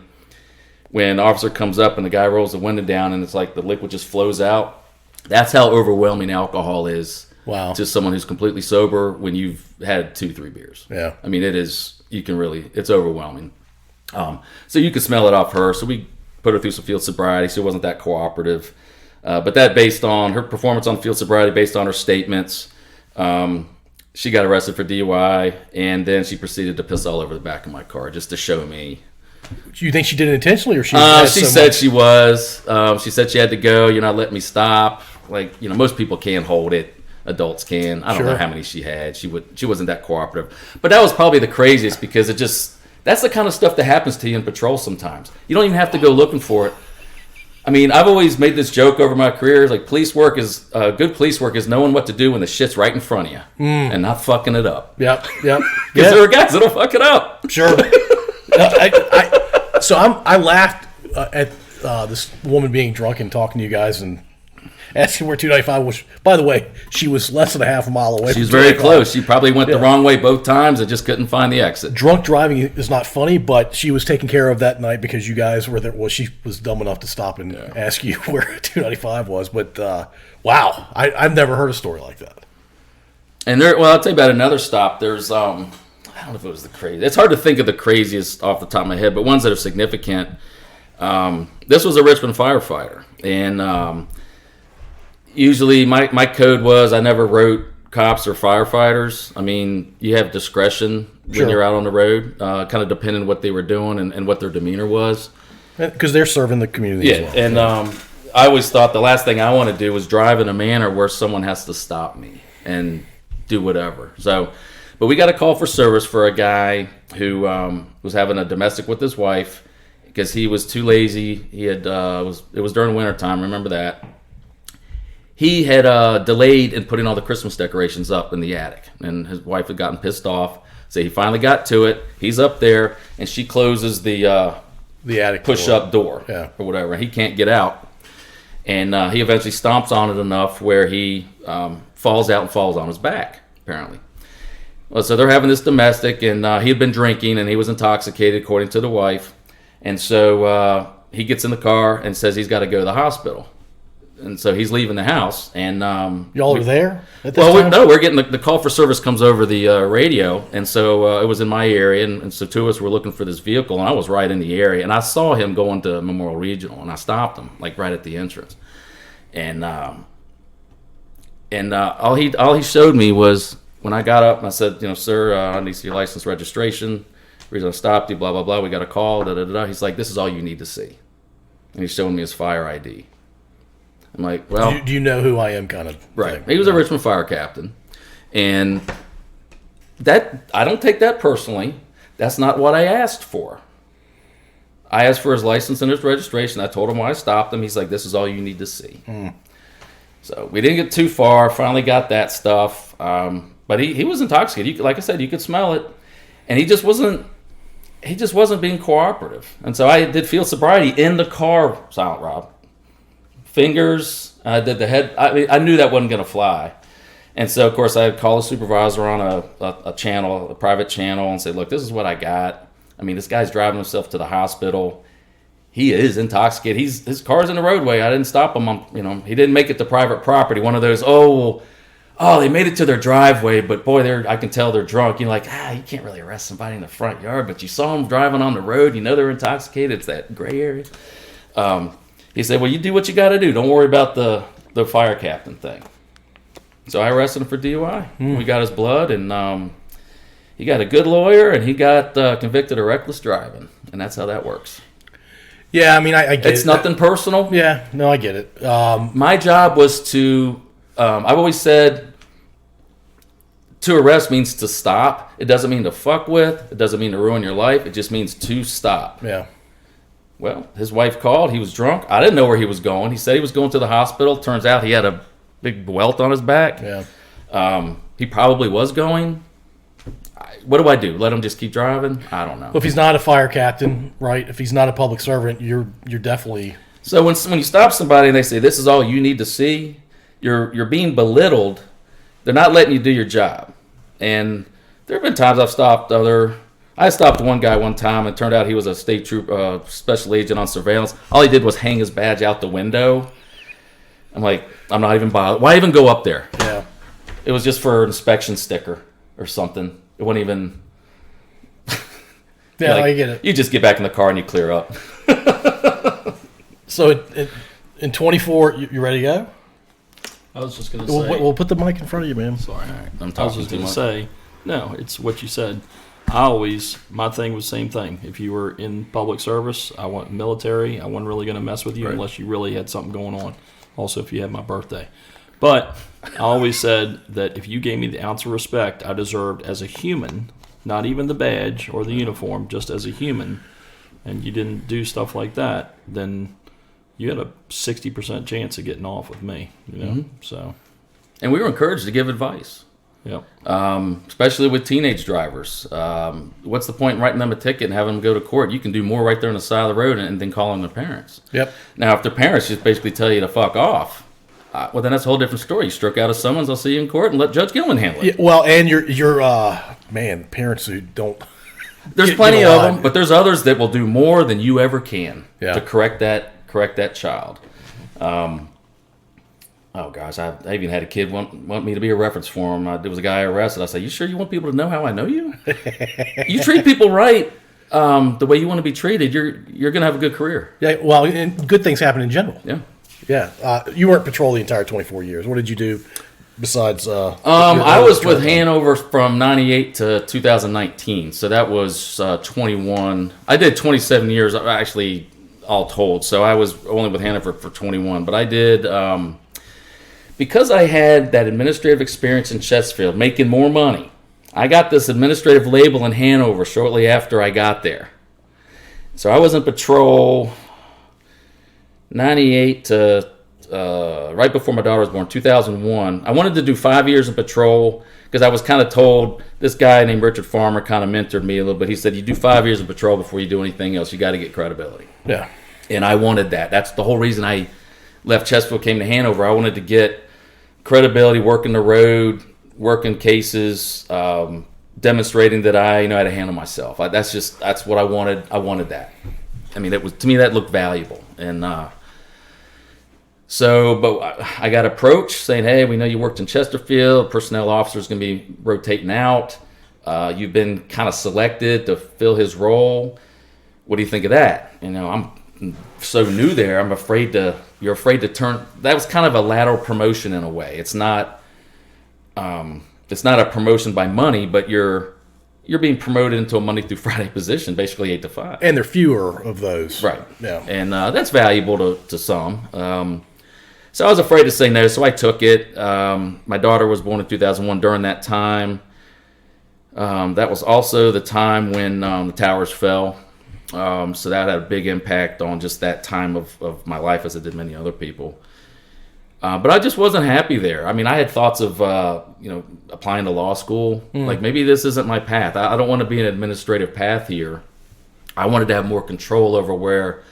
when the officer comes up and the guy rolls the window down and it's like the liquid just flows out, that's how overwhelming alcohol is.
Wow.
To someone who's completely sober when you've had 2-3 beers.
Yeah.
I mean, it's overwhelming. So you could smell it off her. So we put her through some field sobriety. She wasn't that cooperative. But that based on her performance on field sobriety, based on her statements, she got arrested for DUI, and then she proceeded to piss all over the back of my car just to show me.
Do you think she did it intentionally, or she
said she was. She said she had to go. You're not letting me stop. Like, most people can't hold it. Adults can. I don't know how many she had. She wasn't that cooperative. But that was probably the craziest because that's the kind of stuff that happens to you in patrol sometimes. You don't even have to go looking for it. I mean, I've always made this joke over my career. Like, good police work is knowing what to do when the shit's right in front of you and not fucking it up.
Yep.
Because there are guys that'll fuck it up.
Sure. I laughed at this woman being drunk and talking to you guys and asking where 295 was. By the way, she was less than a half a mile away.
She's very close. She probably went the wrong way both times and just couldn't find the exit.
Drunk driving is not funny, but she was taken care of that night because you guys were there. Well, she was dumb enough to stop and ask you where 295 was. But wow, I've never heard a story like that. And
I'll tell you about another stop. There's I don't know if it was the craziest. It's hard to think of the craziest off the top of my head, but ones that are significant. This was a Richmond firefighter, and usually my code was I never wrote cops or firefighters. I mean, you have discretion when you're out on the road, kind of depending on what they were doing and what their demeanor was.
Because they're serving the community as well.
And I always thought the last thing I want to do was drive in a manner where someone has to stop me and do whatever. But we got a call for service for a guy who was having a domestic with his wife because he was too lazy. He had it was during winter time. Remember that. He had delayed in putting all the Christmas decorations up in the attic, and his wife had gotten pissed off. So he finally got to it. He's up there, and she closes the
attic
push-up door or whatever. He can't get out, and he eventually stomps on it enough where he falls out and falls on his back, apparently. Well, so they're having this domestic, and he had been drinking, and he was intoxicated, according to the wife. And so he gets in the car and says he's got to go to the hospital. And so he's leaving the house, and
y'all are there at this time?
No, we're getting the call for service comes over the radio, and so it was in my area, and so two of us were looking for this vehicle, and I was right in the area, and I saw him going to Memorial Regional, and I stopped him like right at the entrance, and all he showed me was when I got up and I said, sir, I need to see your license, registration. The reason I stopped you, blah blah blah. We got a call. Da da da. He's like, this is all you need to see, and he's showing me his fire ID. I'm like, well...
Do you know who I am, kind of
right.
thing?
He was a Richmond fire captain. And I don't take that personally. That's not what I asked for. I asked for his license and his registration. I told him why I stopped him. He's like, this is all you need to see. So we didn't get too far. Finally got that stuff. But he was intoxicated. Like I said, you could smell it. And he just wasn't being cooperative. And so I did field sobriety in the car, Silent Rob. Fingers, did the head. I knew that wasn't going to fly, and so of course I called a supervisor on a channel, a private channel, and say, "Look, this is what I got. I mean, this guy's driving himself to the hospital. He is intoxicated. His car's in the roadway. I didn't stop him. He didn't make it to private property. One of those. Oh, they made it to their driveway, but boy, I can tell they're drunk. You can't really arrest somebody in the front yard, but you saw them driving on the road. They're intoxicated. It's that gray area." He said, well, you do what you got to do. Don't worry about the fire captain thing. So I arrested him for DUI. We got his blood, and he got a good lawyer, and he got convicted of reckless driving. And that's how that works.
Yeah, I mean, I get it.
It's nothing personal.
Yeah, no, I get it.
My job was to, I've always said, to arrest means to stop. It doesn't mean to fuck with. It doesn't mean to ruin your life. It just means to stop.
Yeah.
Well, his wife called. He was drunk. I didn't know where he was going. He said he was going to the hospital. Turns out he had a big welt on his back.
Yeah.
He probably was going. what do I do? Let him just keep driving? I don't know.
Well, if he's not a fire captain, right? If he's not a public servant, you're definitely.
So when you stop somebody and they say this is all you need to see, you're being belittled. They're not letting you do your job. And there have been times I stopped one guy one time, and it turned out he was a state troop special agent on surveillance. All he did was hang his badge out the window. I'm like, I'm not even bothered. Why even go up there?
Yeah.
It was just for an inspection sticker or something. It wasn't even.
Yeah, I get it.
You just get back in the car and you clear up.
So in 24, you ready to go?
I was just going to say.
We'll put the mic in front of you, man.
Sorry.
I'm
I was
talking
just
too
going to
much.
say, no, it's what you said. My thing was the same thing. If you were in public service, I went military. I wasn't really going to mess with you unless you really had something going on. Also, if you had my birthday. But I always said that if you gave me the ounce of respect I deserved as a human, not even the badge or the uniform, just as a human, and you didn't do stuff like that, then you had a 60% chance of getting off with me, you know. So,
and we were encouraged to give advice, especially with teenage drivers. What's the point in writing them a ticket and having them go to court? You can do more right there on the side of the road and then calling their parents.
Yep.
Now, if their parents just basically tell you to fuck off, well, then that's a whole different story. You stroke out a summons, I'll see you in court, and let Judge Gilman handle it.
Yeah, well, and your parents who don't.
There's plenty of them, but there's others that will do more than you ever can to correct that child. Oh gosh, I even had a kid want me to be a reference for him. There was a guy I arrested. I said, "You sure you want people to know how I know you? You treat people right, the way you want to be treated. You're gonna have a good career."
Yeah, well, and good things happen in general.
Yeah.
Yeah. You weren't patrol the entire 24 years. What did you do besides?
I was with Hanover from '98 to 2019, so that was 21. I did 27 years, actually, all told. So I was only with Hanover for 21, but I did. Because I had that administrative experience in Chesterfield, making more money, I got this administrative label in Hanover shortly after I got there. So I was in patrol 98 to right before my daughter was born, 2001. I wanted to do 5 years in patrol because I was kind of told, this guy named Richard Farmer kind of mentored me a little bit. He said, you do 5 years in patrol before you do anything else. You got to get credibility.
Yeah.
And I wanted that. That's the whole reason I left Chesterfield, came to Hanover. I wanted to get credibility, working the road, working cases, demonstrating that I know how to handle myself. That's what I wanted. I wanted that. I mean, to me that looked valuable. And but I got approached saying, "Hey, we know you worked in Chesterfield. Personnel officer's going to be rotating out. You've been kind of selected to fill his role. What do you think of that?" You know, I'm so new there. You're afraid to turn. That was kind of a lateral promotion in a way. It's not a promotion by money, but you're being promoted into a Monday through Friday position, basically 8 to 5.
And there are fewer of those.
Right.
Yeah.
And that's valuable to some. So I was afraid to say no, so I took it. My daughter was born in 2001 during that time. That was also the time when the towers fell. So that had a big impact on just that time of my life, as it did many other people. But I just wasn't happy there. I mean, I had thoughts of, applying to law school. Like, maybe this isn't my path. I don't want to be an administrative path here. I wanted to have more control over where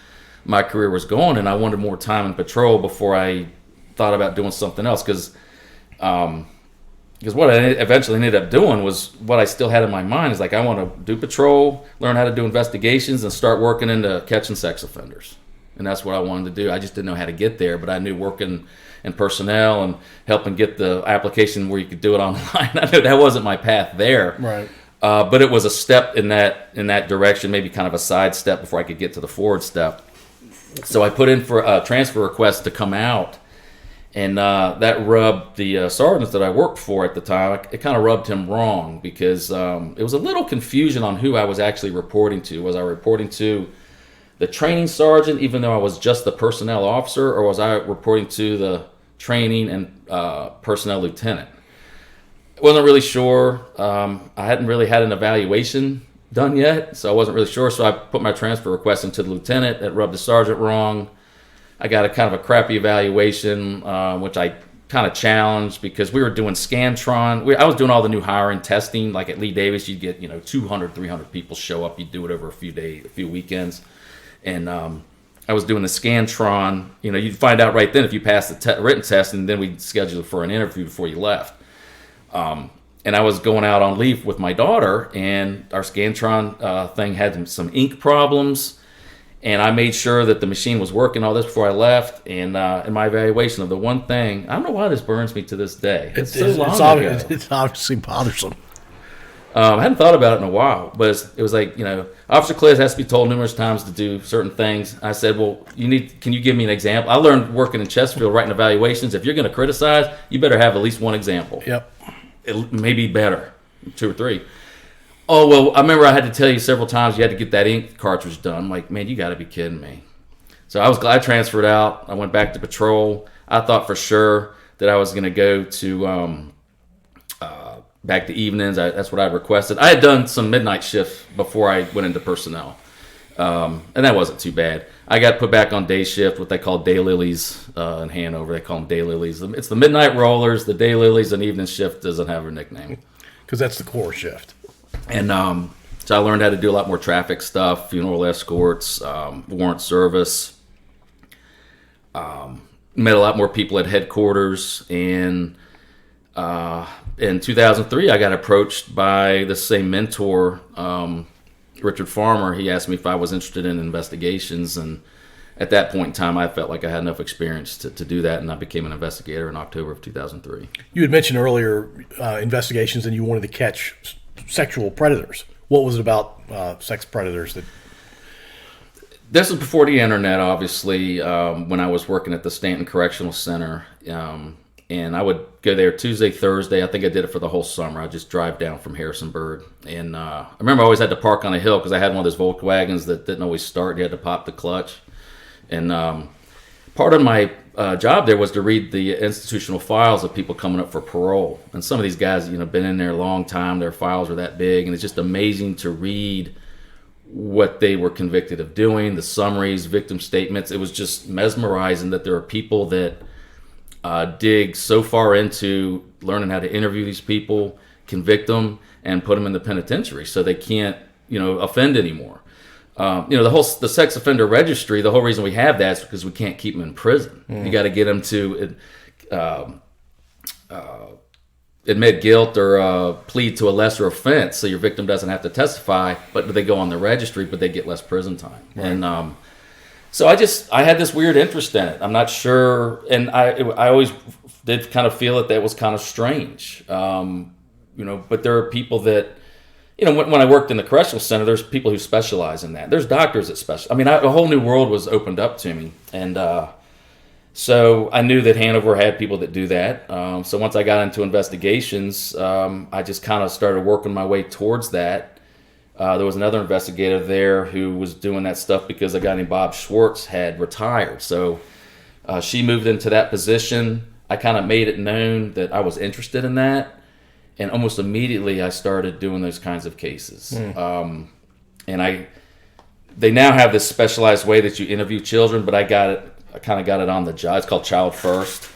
my career was going, and I wanted more time in patrol before I thought about doing something else. Because what I eventually ended up doing was what I still had in my mind is like, I want to do patrol, learn how to do investigations, and start working into catching sex offenders. And that's what I wanted to do. I just didn't know how to get there, but I knew working in personnel and helping get the application where you could do it online, I knew that wasn't my path there.
Right.
But it was a step in that direction, maybe kind of a side step before I could get to the forward step. So I put in for a transfer request to come out, and that rubbed the sergeants that I worked for at the time. It kind of rubbed him wrong because it was a little confusion on who I was actually reporting to. Was I reporting to the training sergeant, even though I was just the personnel officer, or was I reporting to the training and personnel lieutenant? I wasn't really sure. I hadn't really had an evaluation done yet, so I wasn't really sure. So I put my transfer request into the lieutenant. That rubbed the sergeant wrong. I got a kind of a crappy evaluation, which I kind of challenged because we were doing Scantron. I was doing all the new hiring testing. Like at Lee Davis, you'd get 200, 300 people show up. You'd do it over a few weekends, and I was doing the Scantron. You'd find out right then if you passed the written test, and then we'd schedule for an interview before you left. And I was going out on leave with my daughter, and our Scantron thing had some ink problems. And I made sure that the machine was working all this before I left. And in my evaluation of the one thing, I don't know why this burns me to this day. It's
obviously bothersome.
I hadn't thought about it in a while, but it was like, Officer Klisz has to be told numerous times to do certain things. I said, well, can you give me an example? I learned working in Chesterfield, writing evaluations, if you're going to criticize, you better have at least one example.
Yep.
It may be better, 2 or 3. Oh, well, I remember I had to tell you several times you had to get that ink cartridge done. I'm like, man, you got to be kidding me. So I was glad I transferred out. I went back to patrol. I thought for sure that I was going to go to back to evenings. That's what I requested. I had done some midnight shifts before I went into personnel, and that wasn't too bad. I got put back on day shift, what they call daylilies in Hanover. They call them daylilies. It's the midnight rollers, the daylilies, and evening shift doesn't have a nickname.
Because that's the core shift.
And so I learned how to do a lot more traffic stuff, funeral escorts, warrant service. Met a lot more people at headquarters. And in 2003, I got approached by the same mentor, Richard Farmer. He asked me if I was interested in investigations. And at that point in time, I felt like I had enough experience to do that. And I became an investigator in October of 2003.
You had mentioned earlier investigations and you wanted to catch sexual predators. What was it about sex predators that...
This was before the internet, obviously, when I was working at the Stanton Correctional Center. And I would go there Tuesday, Thursday. I think I did it for the whole summer. I'd just drive down from Harrisonburg. And I remember I always had to park on a hill because I had one of those Volkswagens that didn't always start. You had to pop the clutch. And part of my job there was to read the institutional files of people coming up for parole. And some of these guys, been in there a long time. Their files were that big. And it's just amazing to read what they were convicted of doing, the summaries, victim statements. It was just mesmerizing that there are people that dig so far into learning how to interview these people, convict them, and put them in the penitentiary so they can't, offend anymore. The sex offender registry, the whole reason we have that is because we can't keep them in prison. You got to get them to admit guilt or plead to a lesser offense so your victim doesn't have to testify, but they go on the registry, but they get less prison time. Right. And so I had this weird interest in it. I'm not sure, and I always did kind of feel that was kind of strange. But there are people that, when I worked in the correctional center, there's people who specialize in that. There's doctors that specialize. I mean, a whole new world was opened up to me. And so I knew that Hanover had people that do that. So once I got into investigations, I just kind of started working my way towards that. There was another investigator there who was doing that stuff because a guy named Bob Schwartz had retired. So she moved into that position. I kind of made it known that I was interested in that. And almost immediately, I started doing those kinds of cases. And they now have this specialized way that you interview children, but I kind of got it on the job. It's called Child First.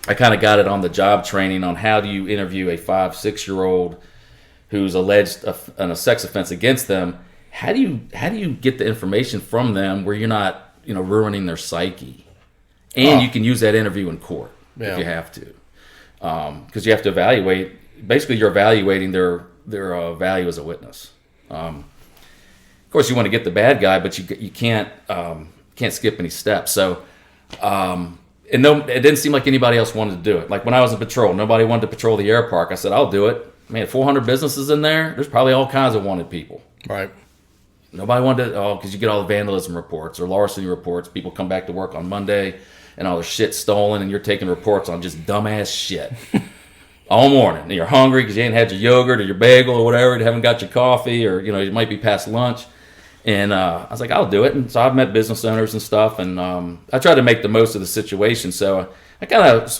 I kind of got it on the job training on how do you interview a 5-6-year-old who's alleged a sex offense against them. How do you get the information from them where you're not ruining their psyche, and you can use that interview in court if you have to, because you have to evaluate. Basically, you're evaluating their value as a witness. Of course, you want to get the bad guy, but you can't skip any steps. So, it didn't seem like anybody else wanted to do it. Like when I was in patrol, nobody wanted to patrol the air park. I said, I'll do it. Man, 400 businesses in there. There's probably all kinds of wanted people.
Right.
Nobody wanted to, because you get all the vandalism reports or larceny reports. People come back to work on Monday and all their shit's stolen, and you're taking reports on just dumbass shit. All morning. And you're hungry because you ain't had your yogurt or your bagel or whatever. You haven't got your coffee, or you might be past lunch. And I was like, I'll do it. And so I've met business owners and stuff, and I tried to make the most of the situation. So I kind of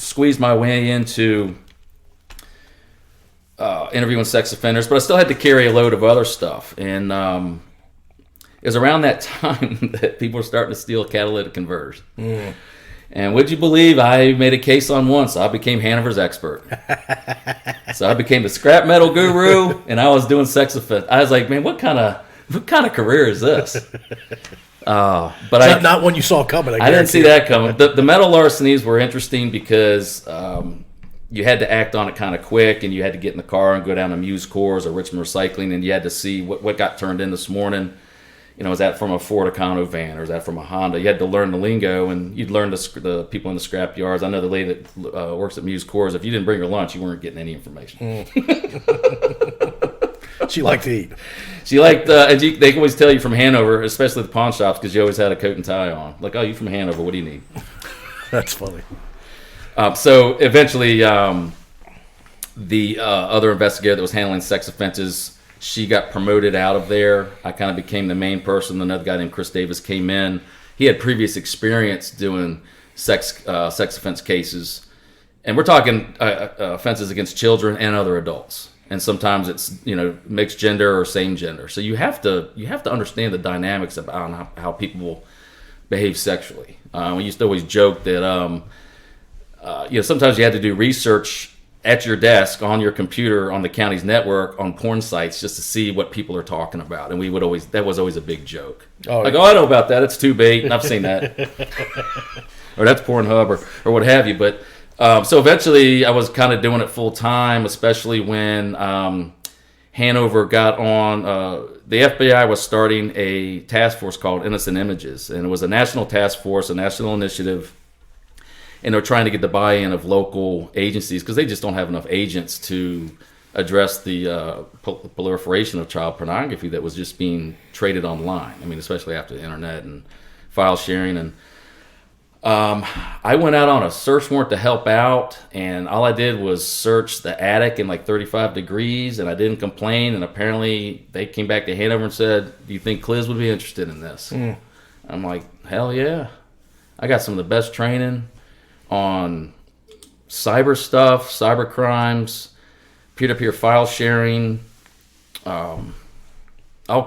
squeezed my way into interviewing sex offenders, but I still had to carry a load of other stuff. And it was around that time that people were starting to steal catalytic converters. And would you believe I made a case on one, so I became Hanover's expert. So I became the scrap metal guru, and I was doing sex offense. I was like, man, what kind of career is this? But
not one you saw coming.
I didn't see that coming. The metal larcenies were interesting because you had to act on it kind of quick, and you had to get in the car and go down to Muse Cores or Richmond Recycling, and you had to see what got turned in this morning. Is that from a Ford Econo van or is that from a Honda? You had to learn the lingo, and you'd learn the people in the scrap yards. I know the lady that works at Muse Cores, if you didn't bring her lunch, you weren't getting any information.
She liked to eat.
She liked, and they can always tell you from Hanover, especially the pawn shops, because you always had a coat and tie on. Like, oh, you from Hanover, what do you need?
That's funny.
So eventually, the other investigator that was handling sex offenses, she got promoted out of there. I kind of became the main person. Another guy named Chris Davis came in. He had previous experience doing sex offense cases, and we're talking offenses against children and other adults. And sometimes it's mixed gender or same gender. So you have to understand the dynamics about how people behave sexually. We used to always joke that sometimes you had to do research at your desk on your computer on the county's network on porn sites just to see what people are talking about, and that was always a big joke. Oh, like, I know about that. It's too bait, and I've seen that, or that's Pornhub or what have you. But so eventually, I was kind of doing it full time, especially when Hanover got on. The FBI was starting a task force called Innocent Images, and it was a national task force, a national initiative. And they're trying to get the buy-in of local agencies because they just don't have enough agents to address the proliferation of child pornography that was just being traded online. I mean, especially after the internet and file sharing. And I went out on a search warrant to help out, and all I did was search the attic in like 35 degrees, and I didn't complain. And apparently they came back to Hanover and said, do you think Klisz would be interested in this? I'm like, hell yeah. I got some of the best training on cyber stuff, cyber crimes, peer-to-peer file sharing, all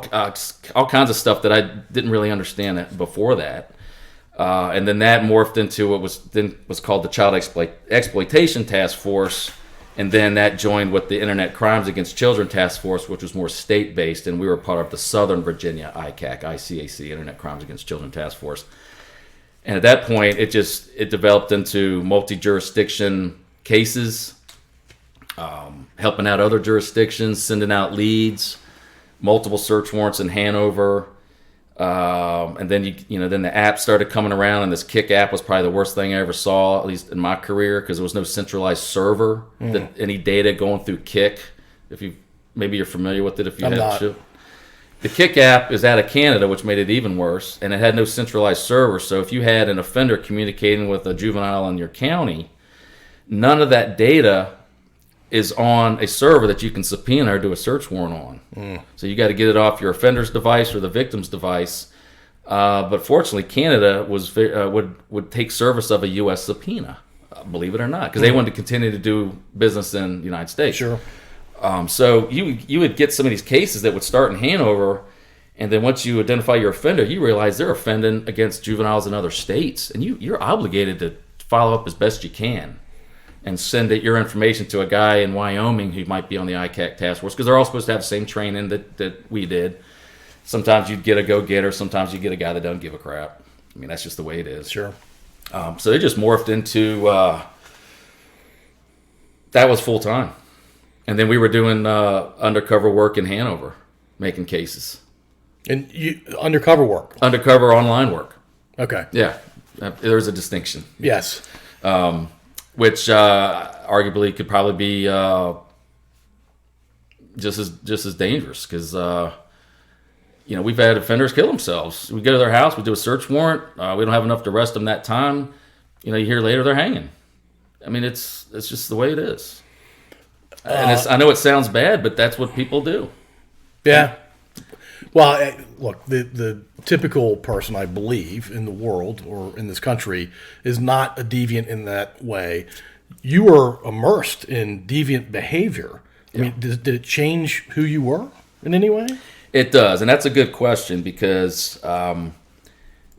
kinds of stuff that I didn't really understand before that. And then that morphed into what was called the Child Exploitation Task Force, and then that joined with the Internet Crimes Against Children Task Force, which was more state-based, and we were part of the Southern Virginia ICAC, Internet Crimes Against Children Task Force. And at that point, it developed into multi-jurisdiction cases, helping out other jurisdictions, sending out leads, multiple search warrants in Hanover, and then then the app started coming around, and this Kick app was probably the worst thing I ever saw, at least in my career, because there was no centralized server that any data going through Kick. Maybe you're familiar with it if you have. The Kick app is out of Canada, which made it even worse, and it had no centralized server. So if you had an offender communicating with a juvenile in your county, none of that data is on a server that you can subpoena or do a search warrant on. So you got to get it off your offender's device or the victim's device. But fortunately, Canada would take service of a U.S. subpoena, believe it or not, because they wanted to continue to do business in the United States. Sure. So you would get some of these cases that would start in Hanover, and then once you identify your offender, you realize they're offending against juveniles in other states, and you're obligated to follow up as best you can and send your information to a guy in Wyoming who might be on the ICAC task force, because they're all supposed to have the same training that we did. Sometimes you'd get a go-getter, sometimes you get a guy that doesn't give a crap. I mean, that's just the way it is. Sure. So it just morphed into that was full-time. And then we were doing undercover work in Hanover, making cases.
And undercover work?
Undercover online work.
Okay.
Yeah. There's a distinction.
Yes.
Which arguably could probably be just as dangerous, because we've had offenders kill themselves. We go to their house, we do a search warrant, we don't have enough to arrest them that time. You hear later they're hanging. I mean, it's just the way it is. And I know it sounds bad, but that's what people do.
Yeah. Well, look, the typical person, I believe, in the world or in this country is not a deviant in that way. You were immersed in deviant behavior. I mean, did it change who you were in any way?
It does, and that's a good question, because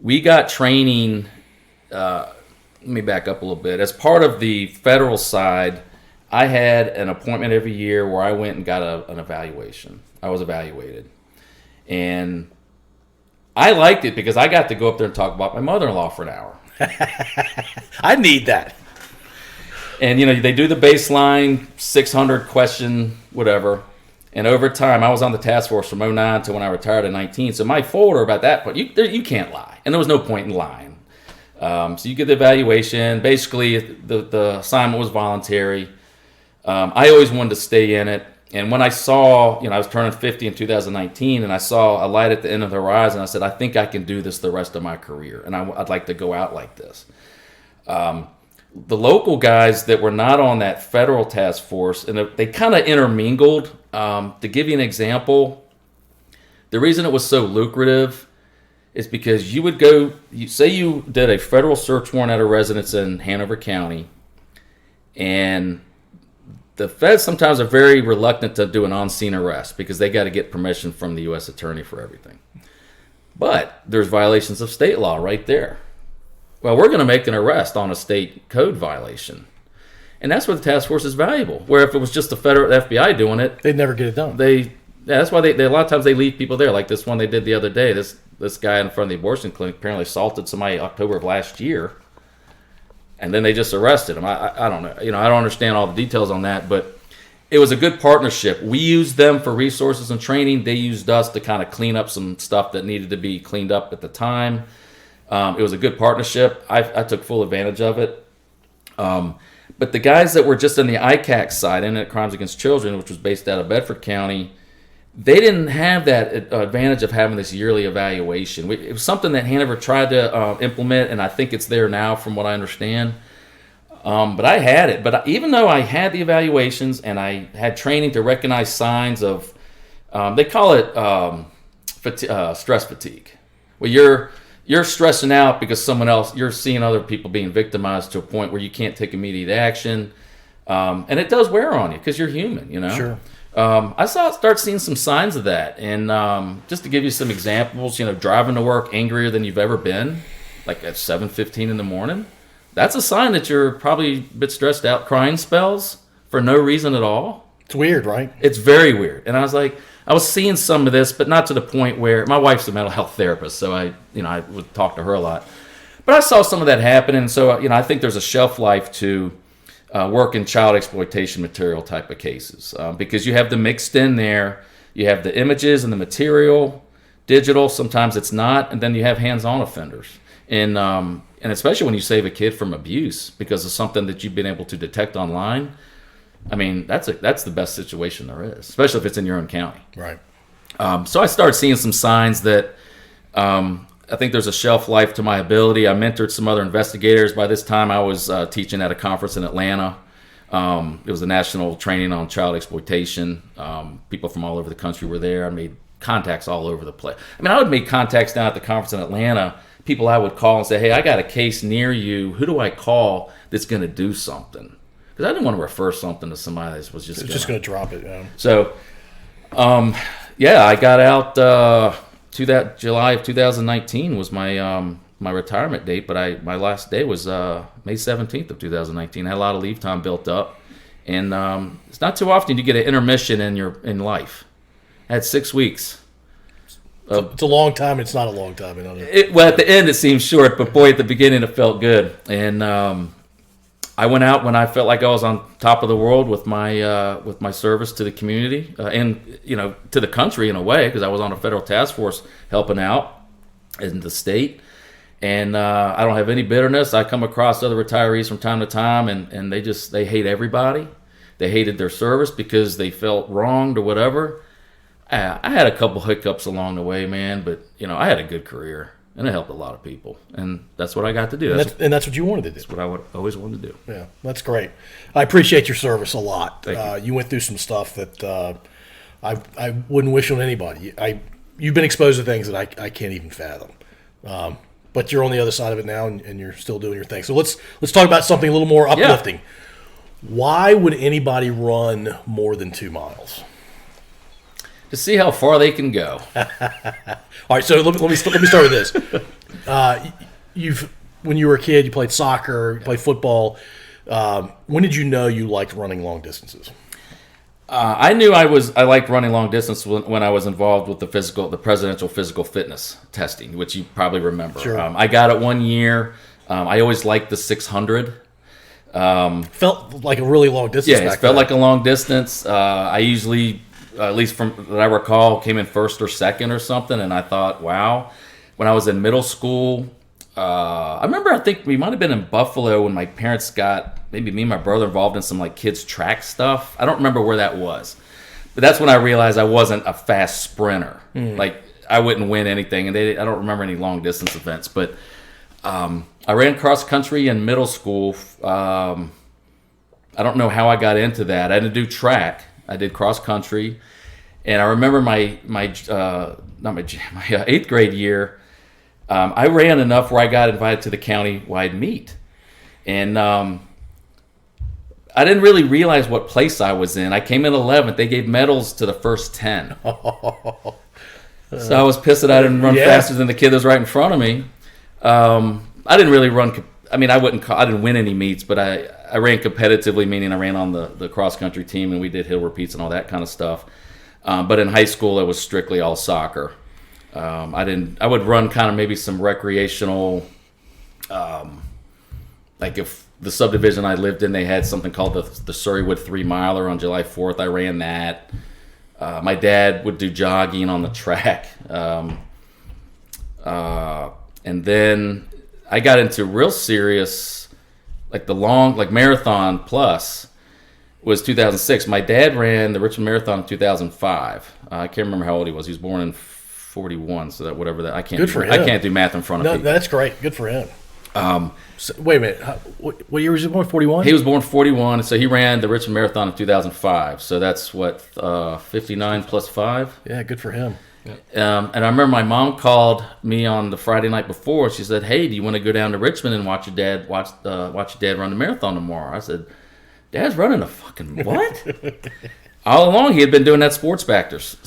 we got training let me back up a little bit. As part of the federal side, I had an appointment every year where I went and got an evaluation. I was evaluated. And I liked it because I got to go up there and talk about my mother-in-law for an hour.
I need that.
And, they do the baseline 600 question, whatever. And over time, I was on the task force from 09 to when I retired in 19. So my folder about that point, you can't lie. And there was no point in lying. So you get the evaluation. Basically, the assignment was voluntary. I always wanted to stay in it. And when I saw, I was turning 50 in 2019, and I saw a light at the end of the horizon, I said, I think I can do this the rest of my career. And I'd like to go out like this. The local guys that were not on that federal task force, and they kind of intermingled. To give you an example, the reason it was so lucrative is because you would go, say you did a federal search warrant at a residence in Hanover County, and the feds sometimes are very reluctant to do an on-scene arrest because they got to get permission from the U.S. attorney for everything. But there's violations of state law right there. Well, we're going to make an arrest on a state code violation. And that's where the task force is valuable. Where if it was just the federal FBI doing it,
they'd never get it done.
That's why they a lot of times they leave people there. Like this one they did the other day. This guy in front of the abortion clinic apparently assaulted somebody October of last year, and then they just arrested him. I don't know. I don't understand all the details on that, but it was a good partnership. We used them for resources and training. They used us to kind of clean up some stuff that needed to be cleaned up at the time. It was a good partnership. I took full advantage of it. But the guys that were just in the ICAC side, Internet Crimes Against Children, which was based out of Bedford County, they didn't have that advantage of having this yearly evaluation. It was something that Hanover tried to implement, and I think it's there now from what I understand. But I had it. But even though I had the evaluations and I had training to recognize signs of, they call it stress fatigue, where you're stressing out because you're seeing other people being victimized to a point where you can't take immediate action. And it does wear on you because you're human,
Sure.
I start seeing some signs of that. And just to give you some examples, driving to work angrier than you've ever been, like at 7:15 in the morning, that's a sign that you're probably a bit stressed out. Crying spells for no reason at all.
It's weird, right?
It's very weird. And I was seeing some of this, but not to the point where my wife's a mental health therapist, so I would talk to her a lot. But I saw some of that happen, and so I think there's a shelf life to work in child exploitation material type of cases because you have the mixed in there. You have the images and the material, digital. Sometimes it's not, and then you have hands-on offenders, and especially when you save a kid from abuse because of something that you've been able to detect online. I mean, that's the best situation there is, especially if it's in your own county.
Right.
So I started seeing some signs that I think there's a shelf life to my ability. I mentored some other investigators. By this time, I was teaching at a conference in Atlanta. It was a national training on child exploitation. People from all over the country were there. I made contacts all over the place. I would make contacts down at the conference in Atlanta, people I would call and say, hey, I got a case near you. Who do I call that's going to do something? Because I didn't want to refer something to somebody that was just
going to drop it. Yeah.
So, I got out to that July of 2019 was my my retirement date, but my last day was May 17th of 2019. I had a lot of leave time built up, and it's not too often you get an intermission in life. I had 6 weeks.
It's a long time. It's not a long time.
Well, at the end it seemed short, but boy, at the beginning it felt good. And I went out when I felt like I was on top of the world with my service to the community and to the country in a way, because I was on a federal task force helping out in the state. And I don't have any bitterness. I come across other retirees from time to time, and they hate everybody. They hated their service because they felt wronged or whatever. I had a couple hiccups along the way, man, but I had a good career. And it helped a lot of people. And that's what I got to do.
And that's what you wanted to do.
That's what I always wanted to do.
Yeah, that's great. I appreciate your service a lot.
Thank you.
You went through some stuff that I wouldn't wish on anybody. You've been exposed to things that I can't even fathom. But you're on the other side of it now, and you're still doing your thing. So let's talk about something a little more uplifting. Yeah. Why would anybody run more than 2 miles?
To see how far they can go.
All right, so let me start with this. You've when you were a kid, you played soccer, you played football. When did you know you liked running long distances?
I knew I liked running long distance when I was involved with the presidential physical fitness testing, which you probably remember.
Sure.
I got it one year. I always liked the 600.
Felt like a really long distance.
Yeah, it felt like a long distance. I usually, at least from what I recall, came in first or second or something, and I thought, wow. When I was in middle school, I remember I think we might have been in Buffalo when my parents got maybe me and my brother involved in some like kids track stuff. I don't remember where that was, but that's when I realized I wasn't a fast sprinter. Like I wouldn't win anything, and I don't remember any long distance events. But I ran cross country in middle school. I don't know how I got into that. I didn't do track. I did cross country, and I remember my 8th grade year. I ran enough where I got invited to the county-wide meet. And I didn't really realize what place I was in. I came in 11th. They gave medals to the first 10. So I was pissed that I didn't run faster than the kid that was right in front of me. I didn't really run. I mean, I didn't win any meets, but I ran competitively, meaning I ran on the cross-country team, and we did hill repeats and all that kind of stuff. But in high school, it was strictly all soccer. I would run kind of maybe some recreational, like if the subdivision I lived in, they had something called the Surreywood 3 Miler on July 4th. I ran that. My dad would do jogging on the track. And then I got into real serious, like marathon plus was 2006. My dad ran the Richmond Marathon in 2005. I can't remember how old he was. He was born in 41, so that whatever that I can't.
Good for him.
I can't do math in front of people.
That's great. Good for him. So, wait a minute. What year was he born? 41.
He was born 41, so he ran the Richmond Marathon in 2005. So that's what 59 plus 5.
Yeah, good for him.
And I remember my mom called me on the Friday night before. She said, "Hey, do you want to go down to Richmond and watch your dad run the marathon tomorrow?" I said, "Dad's running a fucking what?" All along, he had been doing that Sports Backers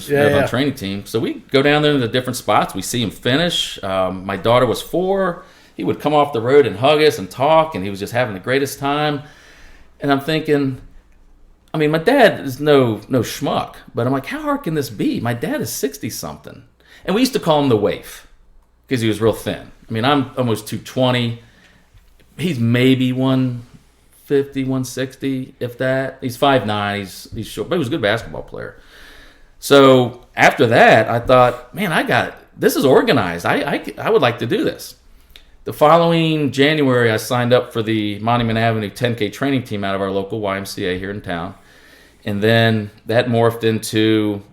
marathon training team. So we go down there to the different spots. We see him finish. My daughter was 4. He would come off the road and hug us and talk, and he was just having the greatest time. And I'm thinking, I mean, my dad is no schmuck, but I'm like, how hard can this be? My dad is 60-something. And we used to call him the waif because he was real thin. I mean, I'm almost 220. He's maybe 150, 160, if that. He's 5'9", he's short, but he was a good basketball player. So after that, I thought, man, this is organized. I would like to do this. The following January, I signed up for the Monument Avenue 10K training team out of our local YMCA here in town. And then that morphed into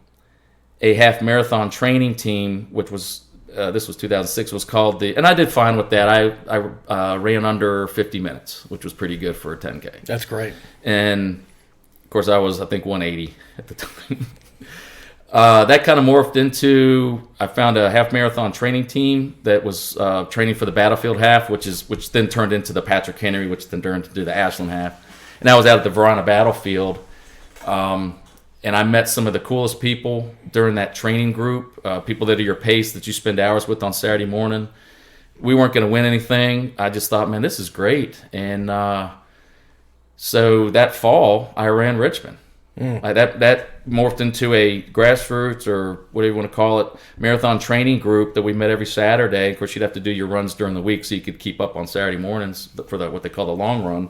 a half marathon training team, which was, this was 2006, was called and I did fine with that. I ran under 50 minutes, which was pretty good for a 10K.
That's great. And
of course, I was, I think, 180 at the time. That kind of morphed into, I found a half marathon training team that was training for the Battlefield half, which then turned into the Patrick Henry, which then turned into the Ashland half. And I was out at the Verona Battlefield. And I met some of the coolest people during that training group, people that are your pace that you spend hours with on Saturday morning. We weren't going to win anything. I just thought, man, this is great. And so that fall, I ran Richmond. That morphed into a grassroots, or whatever you want to call it, marathon training group that we met every Saturday. Of course, you'd have to do your runs during the week so you could keep up on Saturday mornings for what they call the long run.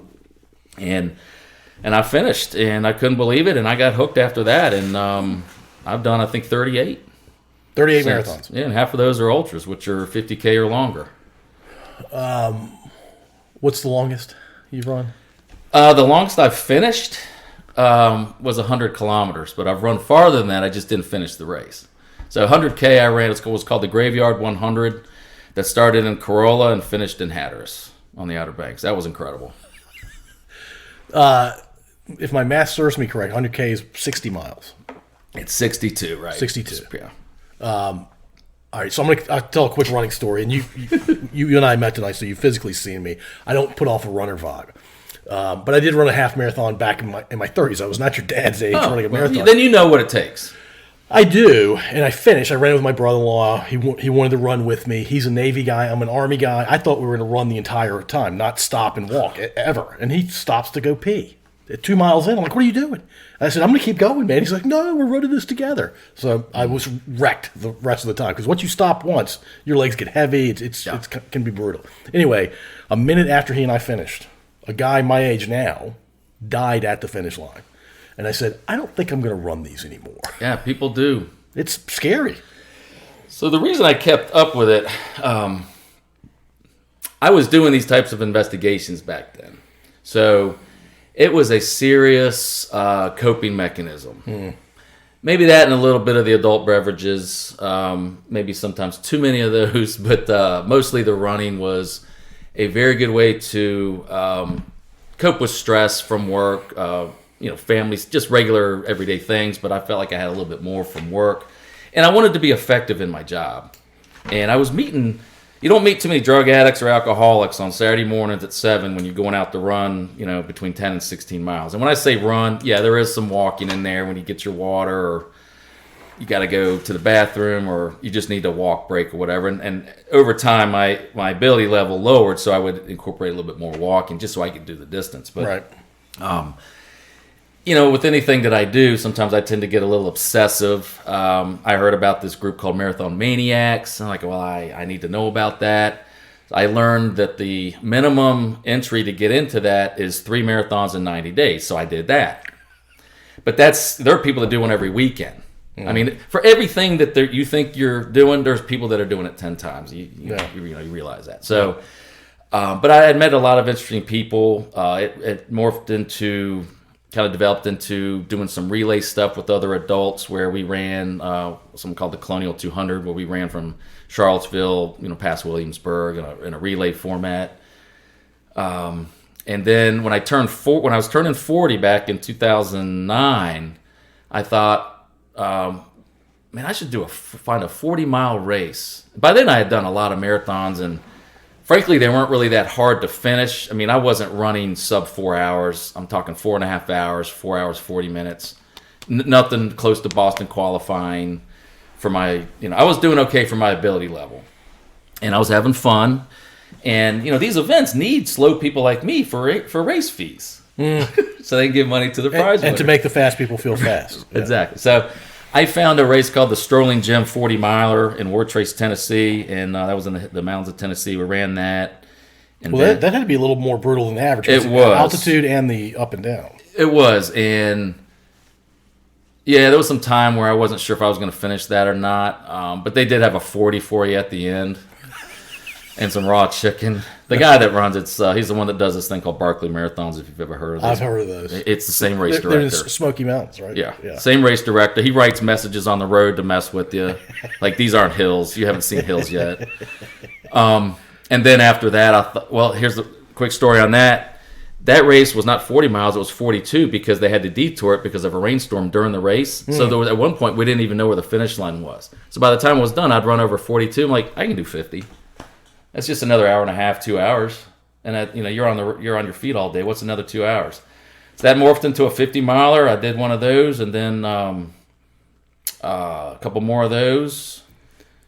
And I finished, and I couldn't believe it, and I got hooked after that. And I've done, I think, 38.
38 marathons.
Yeah, and half of those are ultras, which are 50K or longer.
What's the longest you've run?
The longest I've finished was 100 kilometers, but I've run farther than that. I just didn't finish the race. So 100K I ran, it was called the Graveyard 100, that started in Corolla and finished in Hatteras on the Outer Banks. That was incredible.
If my math serves me correct, 100K is 60 miles.
It's 62, right?
62.
Yeah.
All right, so I'll tell a quick running story. And you and I met tonight, so you've physically seen me. I don't put off a runner vibe. But I did run a half marathon back in my 30s. I was not your dad's age running a marathon.
Then you know what it takes.
I do, and I finished. I ran with my brother-in-law. He wanted to run with me. He's a Navy guy. I'm an Army guy. I thought we were going to run the entire time, not stop and walk ever. And he stops to go pee. At 2 miles in, I'm like, what are you doing? I said, I'm going to keep going, man. He's like, no, we're running this together. So I was wrecked the rest of the time because once you stop once, your legs get heavy. It can be brutal. Anyway, a minute after he and I finished, a guy my age now died at the finish line. And I said, I don't think I'm going to run these anymore.
Yeah, people do.
It's scary.
So the reason I kept up with it, I was doing these types of investigations back then. So it was a serious coping mechanism. Maybe that and a little bit of the adult beverages, maybe sometimes too many of those, but mostly the running was a very good way to cope with stress from work, families, just regular everyday things, but I felt like I had a little bit more from work. And I wanted to be effective in my job. And I was you don't meet too many drug addicts or alcoholics on Saturday mornings at 7 when you're going out to run, between 10 and 16 miles. And when I say run, yeah, there is some walking in there when you get your water or you got to go to the bathroom or you just need a walk break or whatever. And over time, my ability level lowered, so I would incorporate a little bit more walking just so I could do the distance. But,
right.
With anything that I do, sometimes I tend to get a little obsessive. I heard about this group called Marathon Maniacs. I'm like, well, I need to know about that. I learned that the minimum entry to get into that is 3 marathons in 90 days. So I did that. But there are people that do one every weekend. I mean, for everything that you think you're doing, there's people that are doing it 10 times. You realize that. So, but I had met a lot of interesting people. It morphed into... kind of developed into doing some relay stuff with other adults where we ran something called the Colonial 200 where we ran from Charlottesville, past Williamsburg in a relay format. And then when I was turning 40 back in 2009, I thought, I should find a 40-mile race. By then I had done a lot of marathons and frankly, they weren't really that hard to finish. I mean, I wasn't running sub 4 hours. I'm talking 4.5 hours, 4 hours, 40 minutes. Nothing close to Boston qualifying for my, I was doing okay for my ability level. And I was having fun. And, these events need slow people like me for race fees. So they can give money to the prize
and to make the fast people feel fast.
Exactly. So I found a race called the Strolling Jim 40 Miler in Ward Trace, Tennessee, and that was in the mountains of Tennessee. We ran that. And
that had to be a little more brutal than average.
It was.
Altitude and the up and down.
It was, and yeah, there was some time where I wasn't sure if I was going to finish that or not, but they did have a 40 for you at the end. And some raw chicken. The guy that runs he's the one that does this thing called Barkley Marathons, if you've ever heard of this.
I've heard of those.
It's the same race director.
They're in Smoky Mountains, right?
Yeah. Same race director. He writes messages on the road to mess with you. Like, these aren't hills. You haven't seen hills yet. And then after that, I thought, well, here's the quick story on that. That race was not 40 miles, it was 42 because they had to detour it because of a rainstorm during the race. So there was, at one point, we didn't even know where the finish line was. So by the time it was done, I'd run over 42. I'm like, I can do 50. That's just another hour and a half, 2 hours, and you're on your feet all day. What's another 2 hours? So that morphed into a 50 miler. I did one of those, and then a couple more of those.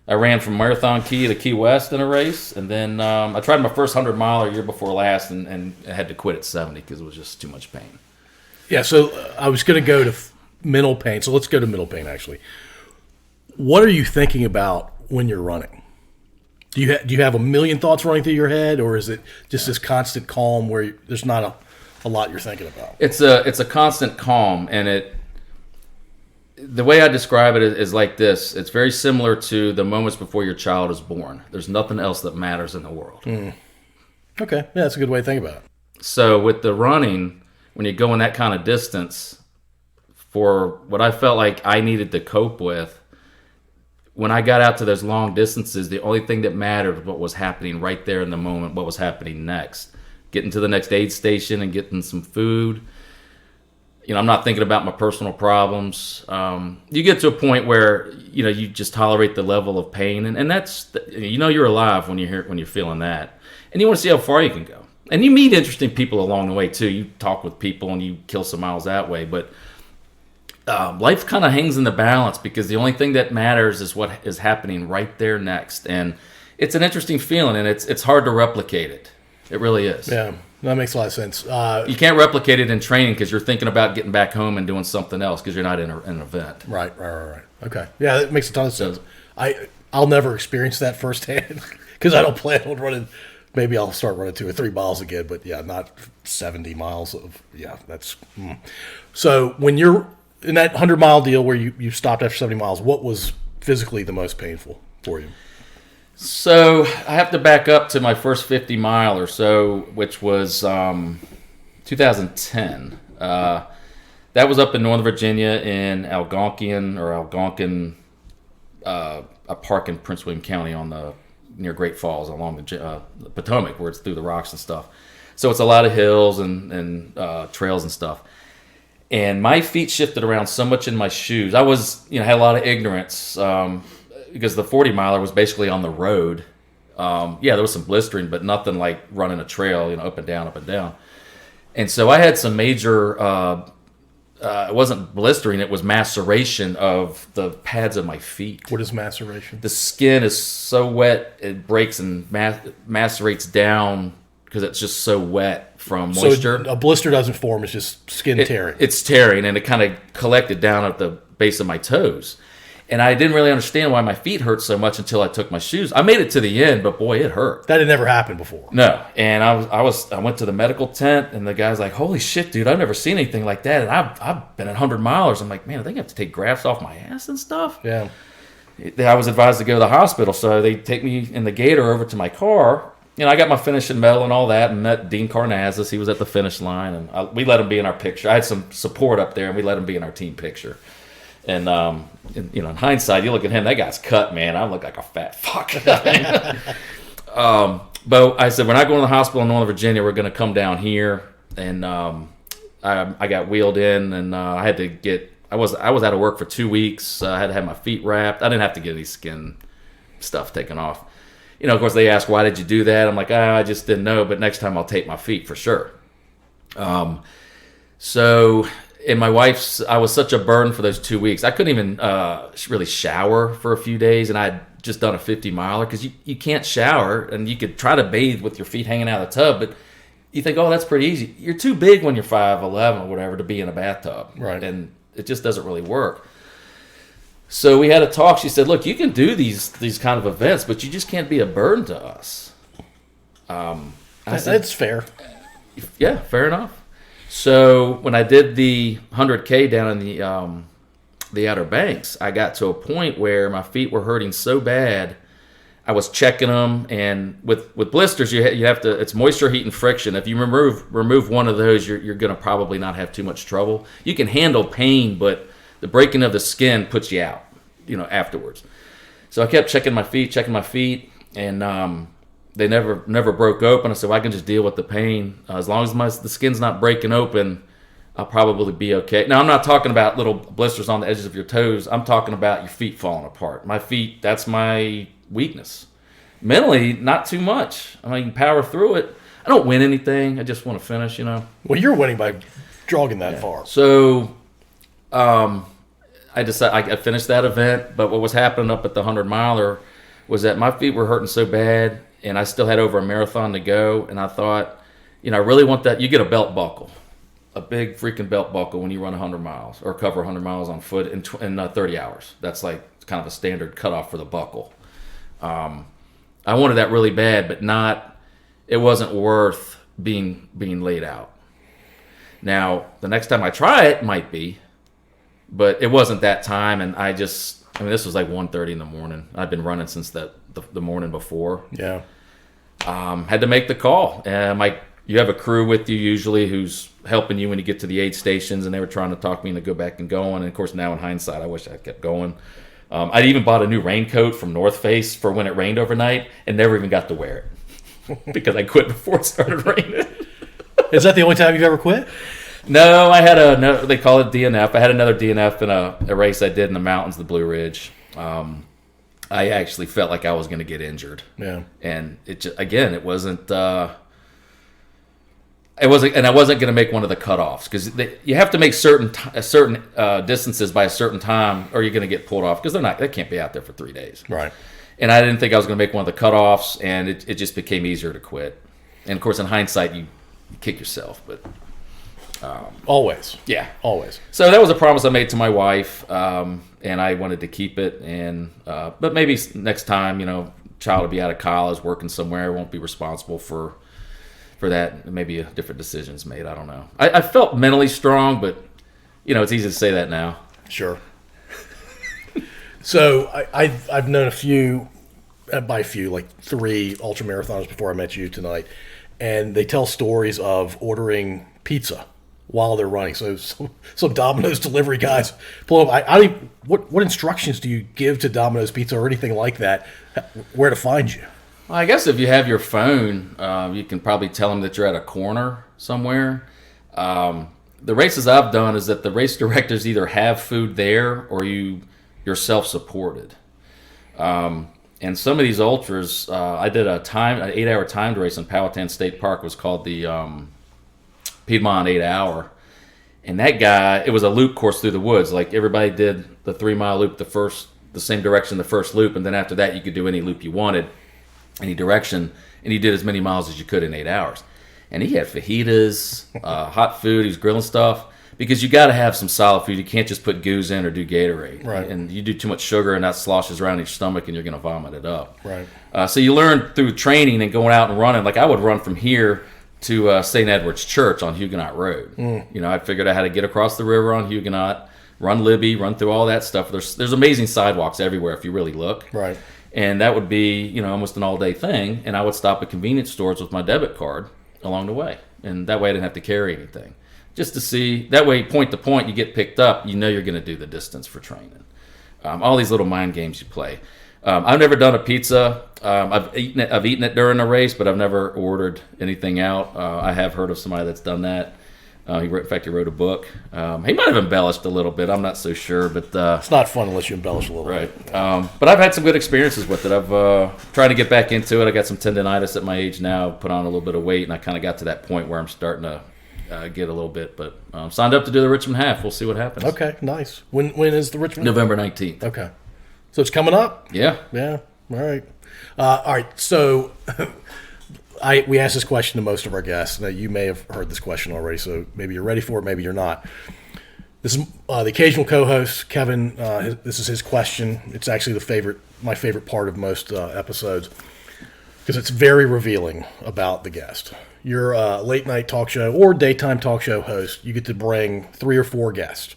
I ran from Marathon Key to Key West in a race, and then I tried my first 100 miler year before last, and I had to quit at 70 because it was just too much pain.
Yeah, so I was going to go to mental pain. So let's go to mental pain. Actually, what are you thinking about when you're running? Do you have a million thoughts running through your head, or is it just this constant calm where there's not a lot you're thinking about?
It's a constant calm, and the way I describe it is like this. It's very similar to the moments before your child is born. There's nothing else that matters in the world.
Okay, yeah, that's a good way to think about it.
So with the running, when you go in that kind of distance, for what I felt like I needed to cope with, when I got out to those long distances, the only thing that mattered was what was happening right there in the moment, what was happening next. Getting to the next aid station and getting some food. I'm not thinking about my personal problems. You get to a point where, you just tolerate the level of pain. And that's, you're alive when you're feeling that. And you want to see how far you can go. And you meet interesting people along the way, too. You talk with people and you kill some miles that way. But life kind of hangs in the balance because the only thing that matters is what is happening right there next. And it's an interesting feeling, and it's hard to replicate it. It really is.
Yeah, that makes a lot of sense.
You can't replicate it in training because you're thinking about getting back home and doing something else because you're not in an event.
Right. Okay. Yeah, that makes a ton of sense. I'll never experience that firsthand because I don't plan on running. Maybe I'll start running 2 or 3 miles again, but yeah, not 70 miles of, that's. So when you're in that 100-mile deal where you stopped after 70 miles, what was physically the most painful for you?
So I have to back up to my first 50 mile or so, which was 2010. That was up in Northern Virginia in Algonquin, a park in Prince William County near Great Falls along the Potomac, where it's through the rocks and stuff. So it's a lot of hills and trails and stuff. And my feet shifted around so much in my shoes. I was, had a lot of ignorance because the 40 miler was basically on the road. There was some blistering, but nothing like running a trail, up and down, up and down. And so I had some major, it wasn't blistering, it was maceration of the pads of my feet.
What is maceration?
The skin is so wet, it breaks and macerates down because it's just so wet from moisture.
So a blister doesn't form, it's just skin tearing.
It's tearing, and it kind of collected down at the base of my toes. And I didn't really understand why my feet hurt so much until I took my shoes. I made it to the end, but boy, it hurt.
That had never happened before.
No, and I went to the medical tent, and the guy's like, "Holy shit, dude! I've never seen anything like that." And I've been at 100 milers. I'm like, man, I think I have to take grafts off my ass and stuff.
Yeah.
I was advised to go to the hospital, so they take me in the gator over to my car. I got my finishing medal and all that, and met Dean Karnazes. He was at the finish line, and we let him be in our picture. I had some support up there, and we let him be in our team picture. And, in hindsight, you look at him, that guy's cut, man. I look like a fat fuck. But I said, we're not going to the hospital in Northern Virginia. We're going to come down here. And I got wheeled in, and I had to get – I was out of work for 2 weeks. I had to have my feet wrapped. I didn't have to get any skin stuff taken off. Of course, they asked, why did you do that? I'm like, I just didn't know, but next time I'll tape my feet for sure. And my wife's, I was such a burden for those 2 weeks. I couldn't even really shower for a few days, and I had just done a 50 miler because you can't shower, and you could try to bathe with your feet hanging out of the tub, but you think, oh, that's pretty easy. You're too big when you're 5'11" or whatever to be in a bathtub,
right? And
it just doesn't really work. So we had a talk. She said, look, you can do these kind of events, but you just can't be a burden to us.
That's fair.
Yeah, fair enough. So when I did the 100K down in the Outer Banks, I got to a point where my feet were hurting so bad, I was checking them, and with blisters, you have to. It's moisture, heat, and friction. If you remove one of those, you're going to probably not have too much trouble. You can handle pain, but the breaking of the skin puts you out, afterwards. So I kept checking my feet, and they never broke open. I said, well, I can just deal with the pain. As long as the skin's not breaking open, I'll probably be okay. Now, I'm not talking about little blisters on the edges of your toes. I'm talking about your feet falling apart. My feet, that's my weakness. Mentally, not too much. I mean, power through it. I don't win anything. I just want to finish,
Well, you're winning by jogging that far.
So I decided I finished that event, but what was happening up at the 100 miler was that my feet were hurting so bad, and I still had over a marathon to go, and I thought, I really want that. You get a belt buckle, a big freaking belt buckle when you run 100 miles or cover 100 miles on foot in 30 hours. That's like kind of a standard cutoff for the buckle. I wanted that really bad, but it wasn't worth being laid out. Now, the next time I try it, might be, but it wasn't that time, and this was like 1:30 in the morning. I'd been running since the morning before.
Yeah.
Had to make the call. You have a crew with you usually who's helping you when you get to the aid stations, and they were trying to talk me into go back and going. And of course, now in hindsight, I wish I kept going. I even bought a new raincoat from North Face for when it rained overnight, and never even got to wear it because I quit before it started raining.
Is that the only time you've ever quit?
No, I had they call it DNF. I had another DNF in a race I did in the mountains, the Blue Ridge. I actually felt like I was going to get injured.
Yeah.
And it wasn't, I wasn't going to make one of the cutoffs because you have to make certain distances by a certain time, or you're going to get pulled off because they can't be out there for 3 days.
Right.
And I didn't think I was going to make one of the cutoffs, and it just became easier to quit. And of course, in hindsight, you kick yourself, but
Always.
yeah,
Always.
So that was a promise I made to my wife, and I wanted to keep it. And but maybe next time, child will be out of college, working somewhere, I won't be responsible for that. Maybe a different decision's made. I don't know. I felt mentally strong, but it's easy to say that now.
Sure. So I've known a few, by a few, like 3 ultra marathoners before I met you tonight, and they tell stories of ordering pizza while they're running. So some Domino's delivery guys pull up. What instructions do you give to Domino's Pizza or anything like that? Where to find you?
Well, I guess if you have your phone, you can probably tell them that you're at a corner somewhere. The races I've done is that the race directors either have food there or you're self-supported. And some of these ultras, I did an 8-hour timed race in Powhatan State Park. It was called the Piedmont 8 Hour. And that guy, it was a loop course through the woods. Like everybody did the 3-mile loop the same direction the first loop, and then after that you could do any loop you wanted, any direction, and he did as many miles as you could in 8 hours. And he had fajitas, hot food, he was grilling stuff, because you got to have some solid food. You can't just put goose in or do Gatorade.
Right.
And you do too much sugar and that sloshes around your stomach and you're going to vomit it up.
Right.
So you learn through training and going out and running. Like I would run from here to St. Edward's Church on Huguenot Road. I figured out how to get across the river on Huguenot, run Libby, run through all that stuff. There's amazing sidewalks everywhere if you really look.
Right.
And that would be, almost an all-day thing. And I would stop at convenience stores with my debit card along the way. And that way I didn't have to carry anything. Just to see, that way point to point you get picked up, you're going to do the distance for training. All these little mind games you play. I've never done a pizza. I've eaten it during a race, but I've never ordered anything out. I have heard of somebody that's done that. In fact, he wrote a book. He might have embellished a little bit. I'm not so sure, but
it's not fun unless you embellish a little
bit. But I've had some good experiences with it. I've tried to get back into it. I got some tendonitis at my age now. Put on a little bit of weight, and I kind of got to that point where I'm starting to get a little bit. But signed up to do the Richmond Half. We'll see what happens.
Okay, nice. When is the Richmond?
November 19th.
Okay, so it's coming up.
Yeah.
All right. All right. So. We ask this question to most of our guests. Now, you may have heard this question already, so maybe you're ready for it, maybe you're not. This is the occasional co-host, Kevin. This is his question. It's actually my favorite part of most episodes because it's very revealing about the guest. You're a late-night talk show or daytime talk show host. You get to bring 3 or 4 guests.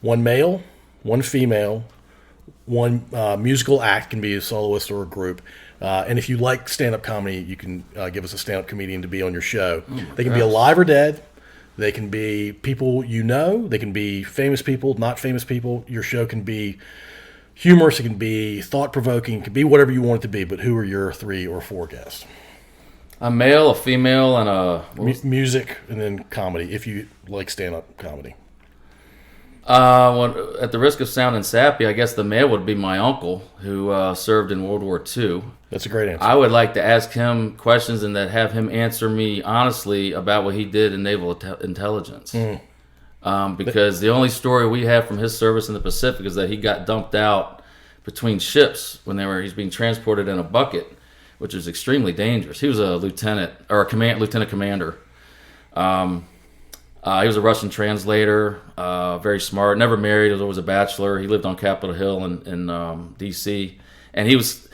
1 male, 1 female, 1 musical act, can be a soloist or a group. And if you like stand-up comedy, you can give us a stand-up comedian to be on your show. They can be alive or dead. They can be people you know. They can be famous people, not famous people. Your show can be humorous. It can be thought-provoking. It can be whatever you want it to be. But who are your 3 or 4 guests?
A male, a female, and a...
music, and then comedy, if you like stand-up comedy.
At the risk of sounding sappy, I guess the male would be my uncle, who served in World War II.
That's a great answer.
I would like to ask him questions and that have him answer me honestly about what he did in naval intelligence. Because the only story we have from his service in the Pacific is that he got dumped out between ships when he's being transported in a bucket, which is extremely dangerous. He was a lieutenant commander. He was a Russian translator, very smart, never married, was always a bachelor. He lived on Capitol Hill in D.C. And he was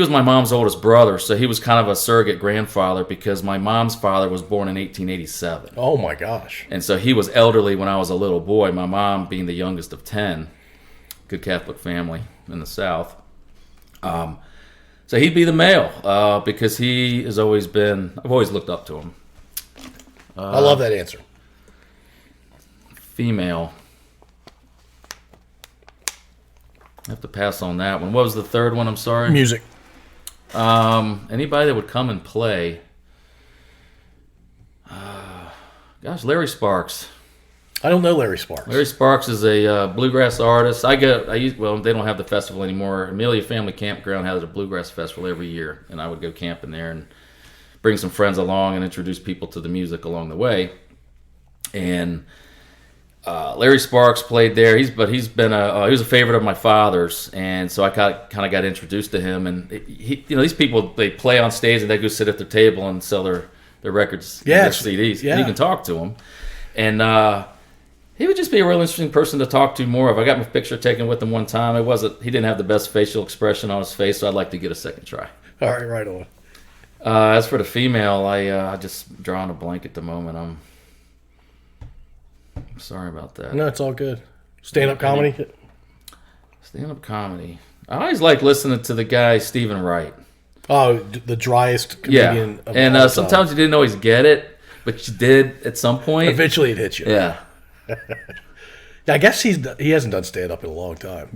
my mom's oldest brother, so he was kind of a surrogate grandfather because my mom's father was born in 1887.
Oh, my gosh.
And so he was elderly when I was a little boy, my mom being the youngest of 10. Good Catholic family in the South. So he'd be the male because he has always been, I've always looked up to him.
I love that answer.
Female. I have to pass on that one. What was the third one? I'm sorry.
Music.
Anybody that would come and play. Gosh, Larry Sparks.
I don't know Larry Sparks.
Larry Sparks is a bluegrass artist. They don't have the festival anymore. Amelia Family Campground has a bluegrass festival every year, and I would go camping there and bring some friends along and introduce people to the music along the way. And Larry Sparks played there. He was a favorite of my father's, and so I kind of got introduced to him. And these people, they play on stage and they go sit at their table and sell their records, their CDs. Yeah. And you can talk to him, and he would just be a real interesting person to talk to more of. I got my picture taken with him one time. He didn't have the best facial expression on his face, so I'd like to get a second try.
All right, right on.
As for the female, I just drawing a blank at the moment. I'm sorry about that.
No, it's all good. Stand-up comedy?
Stand-up comedy. I always like listening to the guy Stephen Wright.
Oh, the driest comedian of all time.
Sometimes you didn't always get it, but you did at some point.
Eventually it hits you.
Yeah.
I guess he hasn't done stand-up in a long time.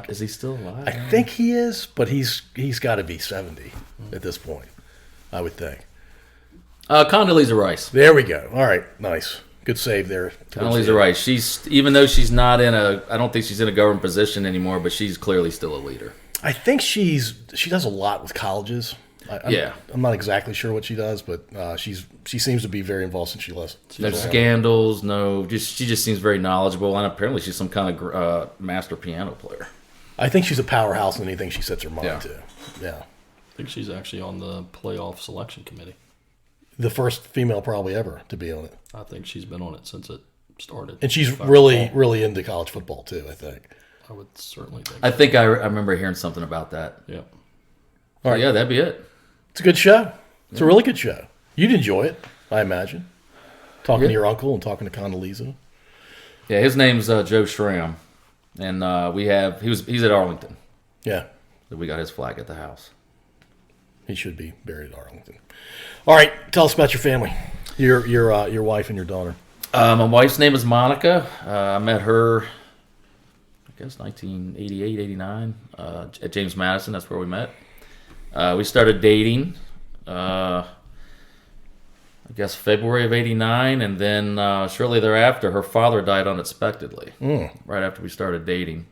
Is he still alive?
I think he is, but he's got to be 70 at this point, I would think.
Condoleezza Rice.
There we go. All right, nice. Good save there.
Condoleezza Rice. Even though she's not I don't think she's in a government position anymore, but she's clearly still a leader.
I think she does a lot with colleges. I'm not exactly sure what she does, but she seems to be very involved since she left.
No scandals, she just seems very knowledgeable, and apparently she's some kind of master piano player.
I think she's a powerhouse in anything she sets her mind to. Yeah.
I think she's actually on the playoff selection committee.
The first female probably ever to be on it.
I think she's been on it since it started.
And she's really into college football too, I think.
I would certainly think.
I think I remember hearing something about that.
Yeah.
All right.
Yeah, that'd be it.
It's a good show. It's a really good show. You'd enjoy it, I imagine. Talking to your uncle and talking to Condoleezza.
Yeah, his name's Joe Schramm, and he's at Arlington.
Yeah.
So we got his flag at the house.
He should be buried at Arlington. All right, tell us about your family. Your wife and your daughter.
My wife's name is Monica. I met her, I guess, 1988, 89, at James Madison. That's where we met. We started dating, I guess, February of 89, and then shortly thereafter, her father died unexpectedly, right after we started dating.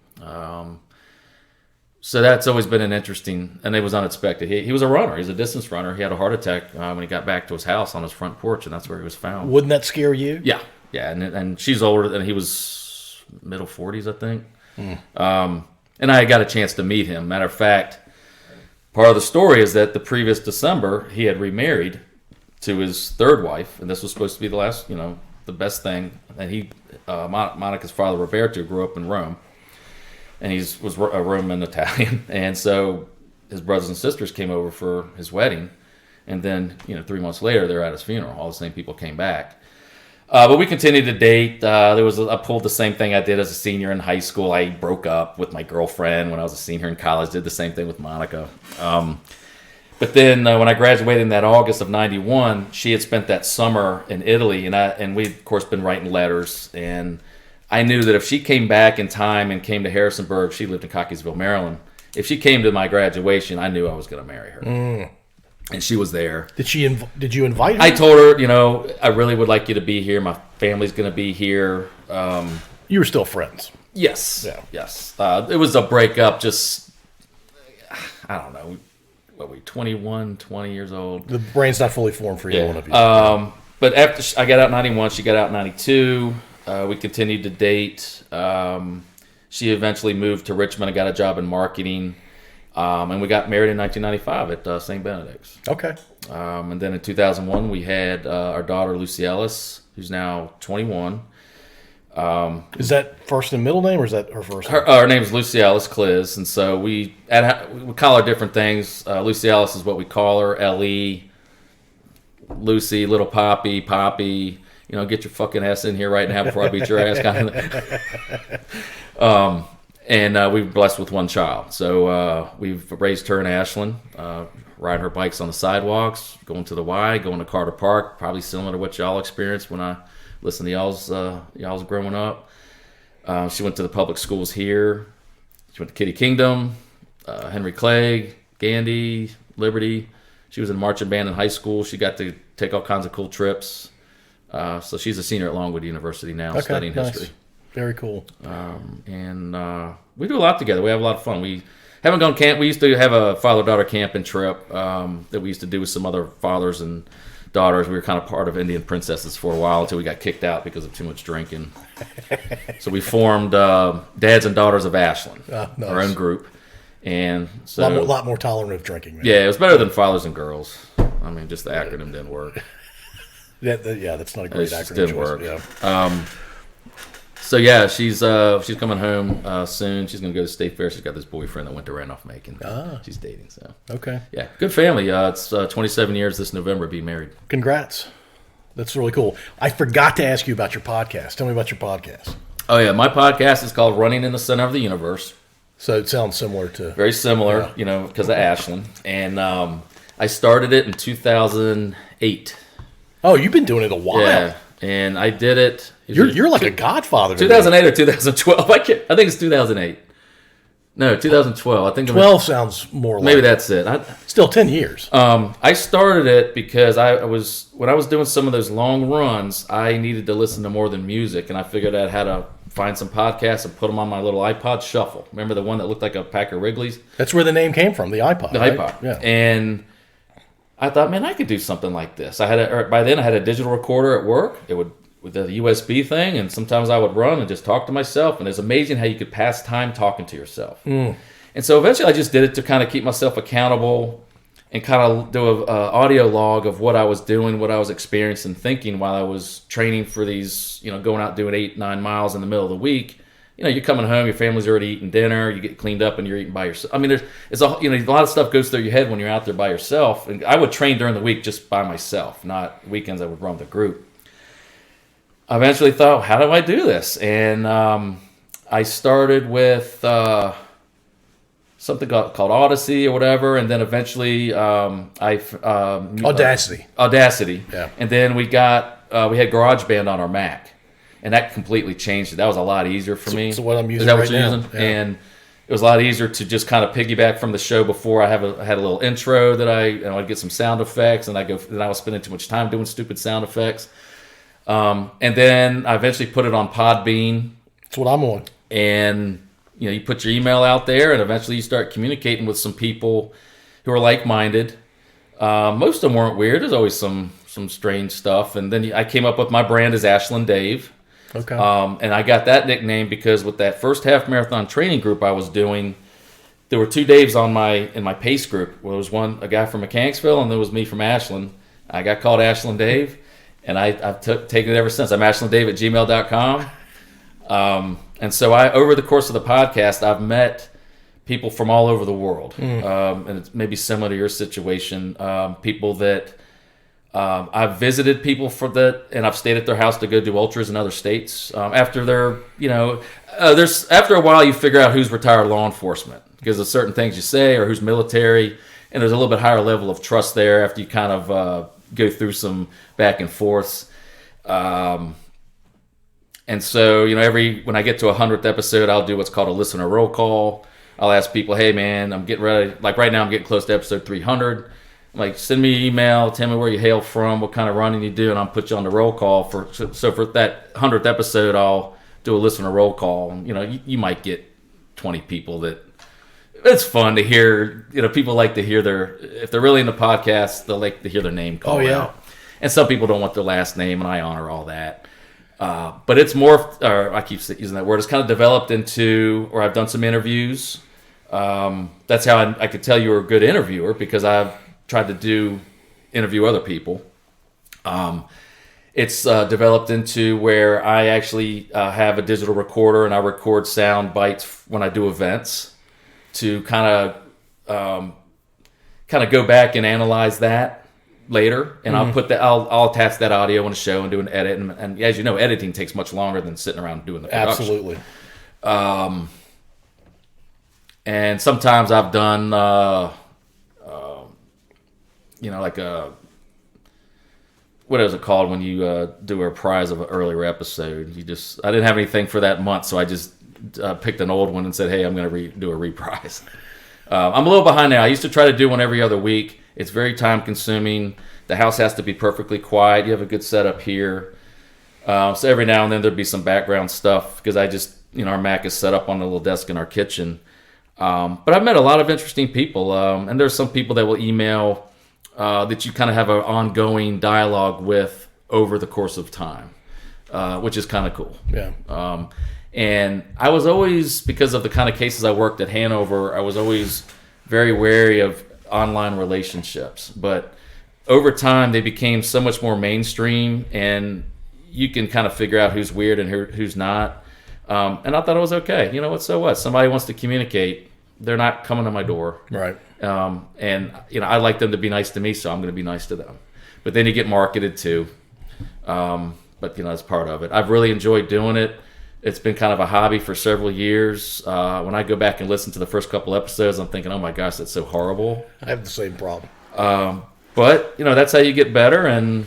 So that's always been an interesting, and it was unexpected. He was a runner. He was a distance runner. He had a heart attack when he got back to his house on his front porch, and that's where he was found.
Wouldn't that scare you?
Yeah, and she's older, and he was middle 40s, I think. And I got a chance to meet him. Matter of fact, part of the story is that the previous December, he had remarried to his third wife, and this was supposed to be the last, the best thing. And Monica's father, Roberto, grew up in Rome, and he was a Roman Italian. And so his brothers and sisters came over for his wedding, and then 3 months later, they're at his funeral. All the same people came back. But we continued to date. I pulled the same thing I did as a senior in high school. I broke up with my girlfriend when I was a senior in college. Did the same thing with Monica. But then when I graduated in that August of '91, she had spent that summer in Italy, and we'd of course been writing letters. And I knew that if she came back in time and came to Harrisonburg, she lived in Cockeysville, Maryland. If she came to my graduation, I knew I was going to marry her. And she was there.
Did you invite her?
I told her, I really would like you to be here. My family's going to be here.
You were still friends.
Yes.
Yeah.
Yes. It was a breakup. Just, I don't know. What were we, 21, 20 years old?
The brain's not fully formed for either one of you.
But after I got out in 91, she got out in 92. We continued to date. She eventually moved to Richmond and got a job in marketing. And we got married in 1995 at St. Benedict's.
Okay.
And then in 2001, we had our daughter, Lucy Ellis, who's now 21.
Is that first and middle name, or is that her first name?
Her name is Lucy Ellis Klisz, and so we call her different things. Lucy Ellis is what we call her. L.E. Lucy, little Poppy, get your fucking ass in here right now before I beat your ass, kind of thing. And we were blessed with one child. So we've raised her in Ashland, riding her bikes on the sidewalks, going to the Y, going to Carter Park, probably similar to what y'all experienced when I listened to y'all's growing up. She went to the public schools here. She went to Kitty Kingdom, Henry Clay, Gandy, Liberty. She was in marching band in high school. She got to take all kinds of cool trips. So she's a senior at Longwood University now, studying history.
Very cool.
And we do a lot together. We have a lot of fun. Haven't gone camp. We used to have a father-daughter camping trip that we used to do with some other fathers and daughters. We were kind of part of Indian Princesses for a while until we got kicked out because of too much drinking. So we formed Dads and Daughters of Ashland,
Nice.
our own group. And so
a lot more tolerant of drinking. Man.
Yeah, it was better than Fathers and Girls. I mean, just the acronym didn't work.
That's not a great acronym.
It didn't work.
Yeah.
So yeah, she's coming home soon. She's gonna go to State Fair. She's got this boyfriend that went to Randolph-Macon. She's dating. So
Okay.
yeah, good family. It's 27 years this November to be married.
Congrats. That's really cool. I forgot to ask you about your podcast. Tell me about your podcast.
Oh yeah, my podcast is called Running in the Center of the Universe.
So it sounds similar to...
Very similar, because of Ashland. And I started it in 2008.
Oh, you've been doing it a while.
Yeah, and I did it.
You're like a godfather.
2008 or 2012? I think it's 2008. No, 2012. I think
12 sounds more like...
Maybe that's it.
Still 10 years.
I started it because when I was doing some of those long runs, I needed to listen to more than music, and I figured out how to find some podcasts and put them on my little iPod Shuffle. Remember the one that looked like a pack of Wrigley's?
That's where the name came from, the iPod.
The
right?
iPod.
Yeah.
And I thought, man, I could do something like this. By then I had a digital recorder at work. It would with the USB thing, and sometimes I would run and just talk to myself. And it's amazing how you could pass time talking to yourself. And so eventually I just did it to kind of keep myself accountable and kind of do an audio log of what I was doing, what I was experiencing, thinking while I was training for these, going out doing 8-9 miles in the middle of the week. You're coming home, your family's already eating dinner, you get cleaned up, and you're eating by yourself. I mean, a lot of stuff goes through your head when you're out there by yourself. And I would train during the week just by myself, not weekends I would run with a group. I eventually thought, how do I do this? And I started with something called Odyssey or whatever, and then eventually
Audacity.
Yeah. And then we had GarageBand on our Mac, and that completely changed it. That was a lot easier for me.
So what I'm using
Is that
right
what you're
now?
using?
Yeah.
And it was a lot easier to just kind of piggyback from the show before. I had a little intro that I'd get some sound effects, and then I was spending too much time doing stupid sound effects. And then I eventually put it on Podbean.
That's what I'm on.
And you put your email out there, and eventually you start communicating with some people who are like-minded. Most of them weren't weird. There's always some strange stuff. And then I came up with my brand as Ashland Dave.
Okay.
And I got that nickname because with that first half marathon training group I was doing, there were two Daves in my pace group. Well, there was a guy from Mechanicsville, and there was me from Ashland. I got called Ashland Dave, and I've taken it ever since. I'm ashlanddave@gmail.com. And so over the course of the podcast, I've met people from all over the world. And it's maybe similar to your situation. People that I've visited people and I've stayed at their house to go do ultras in other states. After after a while, you figure out who's retired law enforcement because of certain things you say, or who's military, and there's a little bit higher level of trust there after you kind of go through some back and forths. And so, when I get to 100th episode, I'll do what's called a listener roll call. I'll ask people, hey, man, I'm getting ready. Like right now, I'm getting close to episode 300. I'm like, send me an email, tell me where you hail from, what kind of running you do, and I'll put you on the roll call. So for that 100th episode, I'll do a listener roll call. And, you might get 20 people that it's fun to hear. People like to hear if they're really into podcasts, they'll like to hear their name called out. And some people don't want their last name, and I honor all that. But it's more, or I keep using that word, it's kind of developed into, or I've done some interviews. That's how I could tell you were a good interviewer, because I've tried to interview other people. It's developed into where I actually have a digital recorder, and I record sound bites when I do events to kind of go back and analyze that later, and I'll put that. I'll attach that audio on a show and do an edit, and as you know, editing takes much longer than sitting around doing the production.
Absolutely.
And sometimes I've done, like what is it called when you do a reprise of an earlier episode? I didn't have anything for that month, so I just picked an old one and said, hey, I'm going to do a reprise. I'm a little behind now. I used to try to do one every other week. It's very time consuming. The house has to be perfectly quiet. You have a good setup here. So every now and then there'd be some background stuff because our Mac is set up on a little desk in our kitchen. But I've met a lot of interesting people, and there's some people that will email that you kind of have an ongoing dialogue with over the course of time, which is kind of cool.
Yeah.
And I was always, because of the kind of cases I worked at Hanover, I was always very wary of online relationships. But over time, they became so much more mainstream, and you can kind of figure out who's weird and who's not. And I thought it was okay. You know what? So what? Somebody wants to communicate. They're not coming to my door.
Right.
And I like them to be nice to me, so I'm going to be nice to them. But then you get marketed too. But that's part of it. I've really enjoyed doing it. It's been kind of a hobby for several years. When I go back and listen to the first couple episodes, I'm thinking, oh my gosh, that's so horrible.
I have the same problem.
But that's how you get better. And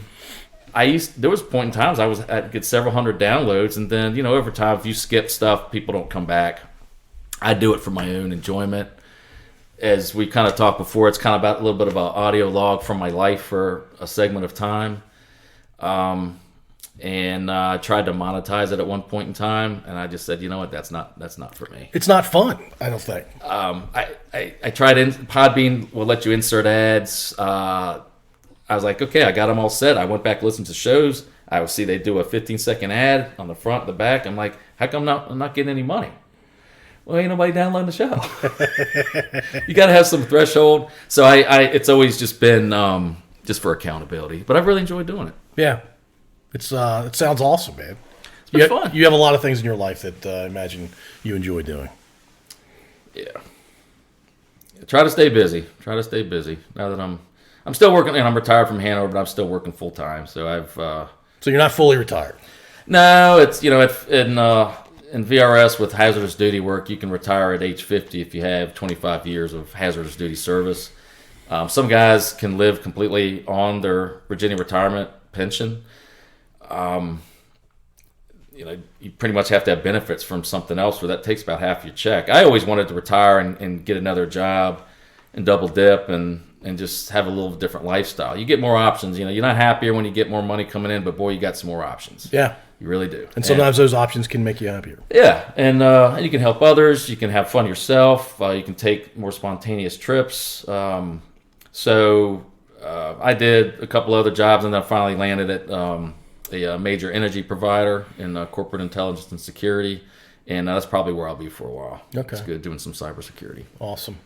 there was a point in times I'd get several hundred downloads, and then over time, if you skip stuff, people don't come back. I do it for my own enjoyment. As we kind of talked before, it's kind of about a little bit of an audio log from my life for a segment of time. And I tried to monetize it at one point in time, and I just said, you know what, that's not for me.
It's not fun, I don't think.
I tried Podbean will let you insert ads. I was like, okay, I got them all set. I went back and listened to shows. I would see they do a 15-second ad on the front, the back. I'm like, how come I'm not getting any money? Well, ain't nobody downloading the show. You got to have some threshold. So it's always just been just for accountability. But I've really enjoyed doing it.
Yeah. It sounds awesome, man.
It's been fun.
You have a lot of things in your life that I imagine you enjoy doing.
Yeah. Try to stay busy. Now that I'm still working, and I'm retired from Hanover, but I'm still working full time. So
So you're not fully retired?
No, it's in VRS with hazardous duty work, you can retire at age 50 if you have 25 years of hazardous duty service. Some guys can live completely on their Virginia retirement pension. You pretty much have to have benefits from something else, where that takes about half your check. I always wanted to retire and get another job and double dip and just have a little different lifestyle. You get more options. You're not happier when you get more money coming in, but boy, you got some more options.
Yeah.
You really do.
And sometimes those options can make you happier.
Yeah, and you can help others. You can have fun yourself. You can take more spontaneous trips. So I did a couple other jobs, and then I finally landed at a major energy provider in corporate intelligence and security, and that's probably where I'll be for a while.
Okay.
It's good doing some cybersecurity.
Awesome.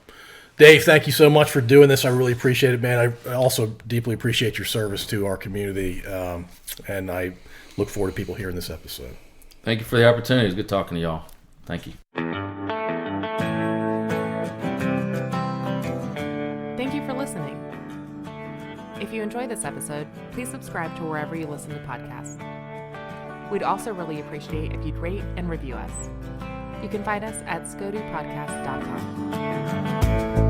Dave, thank you so much for doing this. I really appreciate it, man. I also deeply appreciate your service to our community, and I look forward to people hearing this episode.
Thank you for the opportunity. It was good talking to y'all. Thank you.
Thank you for listening. If you enjoyed this episode, please subscribe to wherever you listen to podcasts. We'd also really appreciate if you'd rate and review us. You can find us at scodupodcast.com.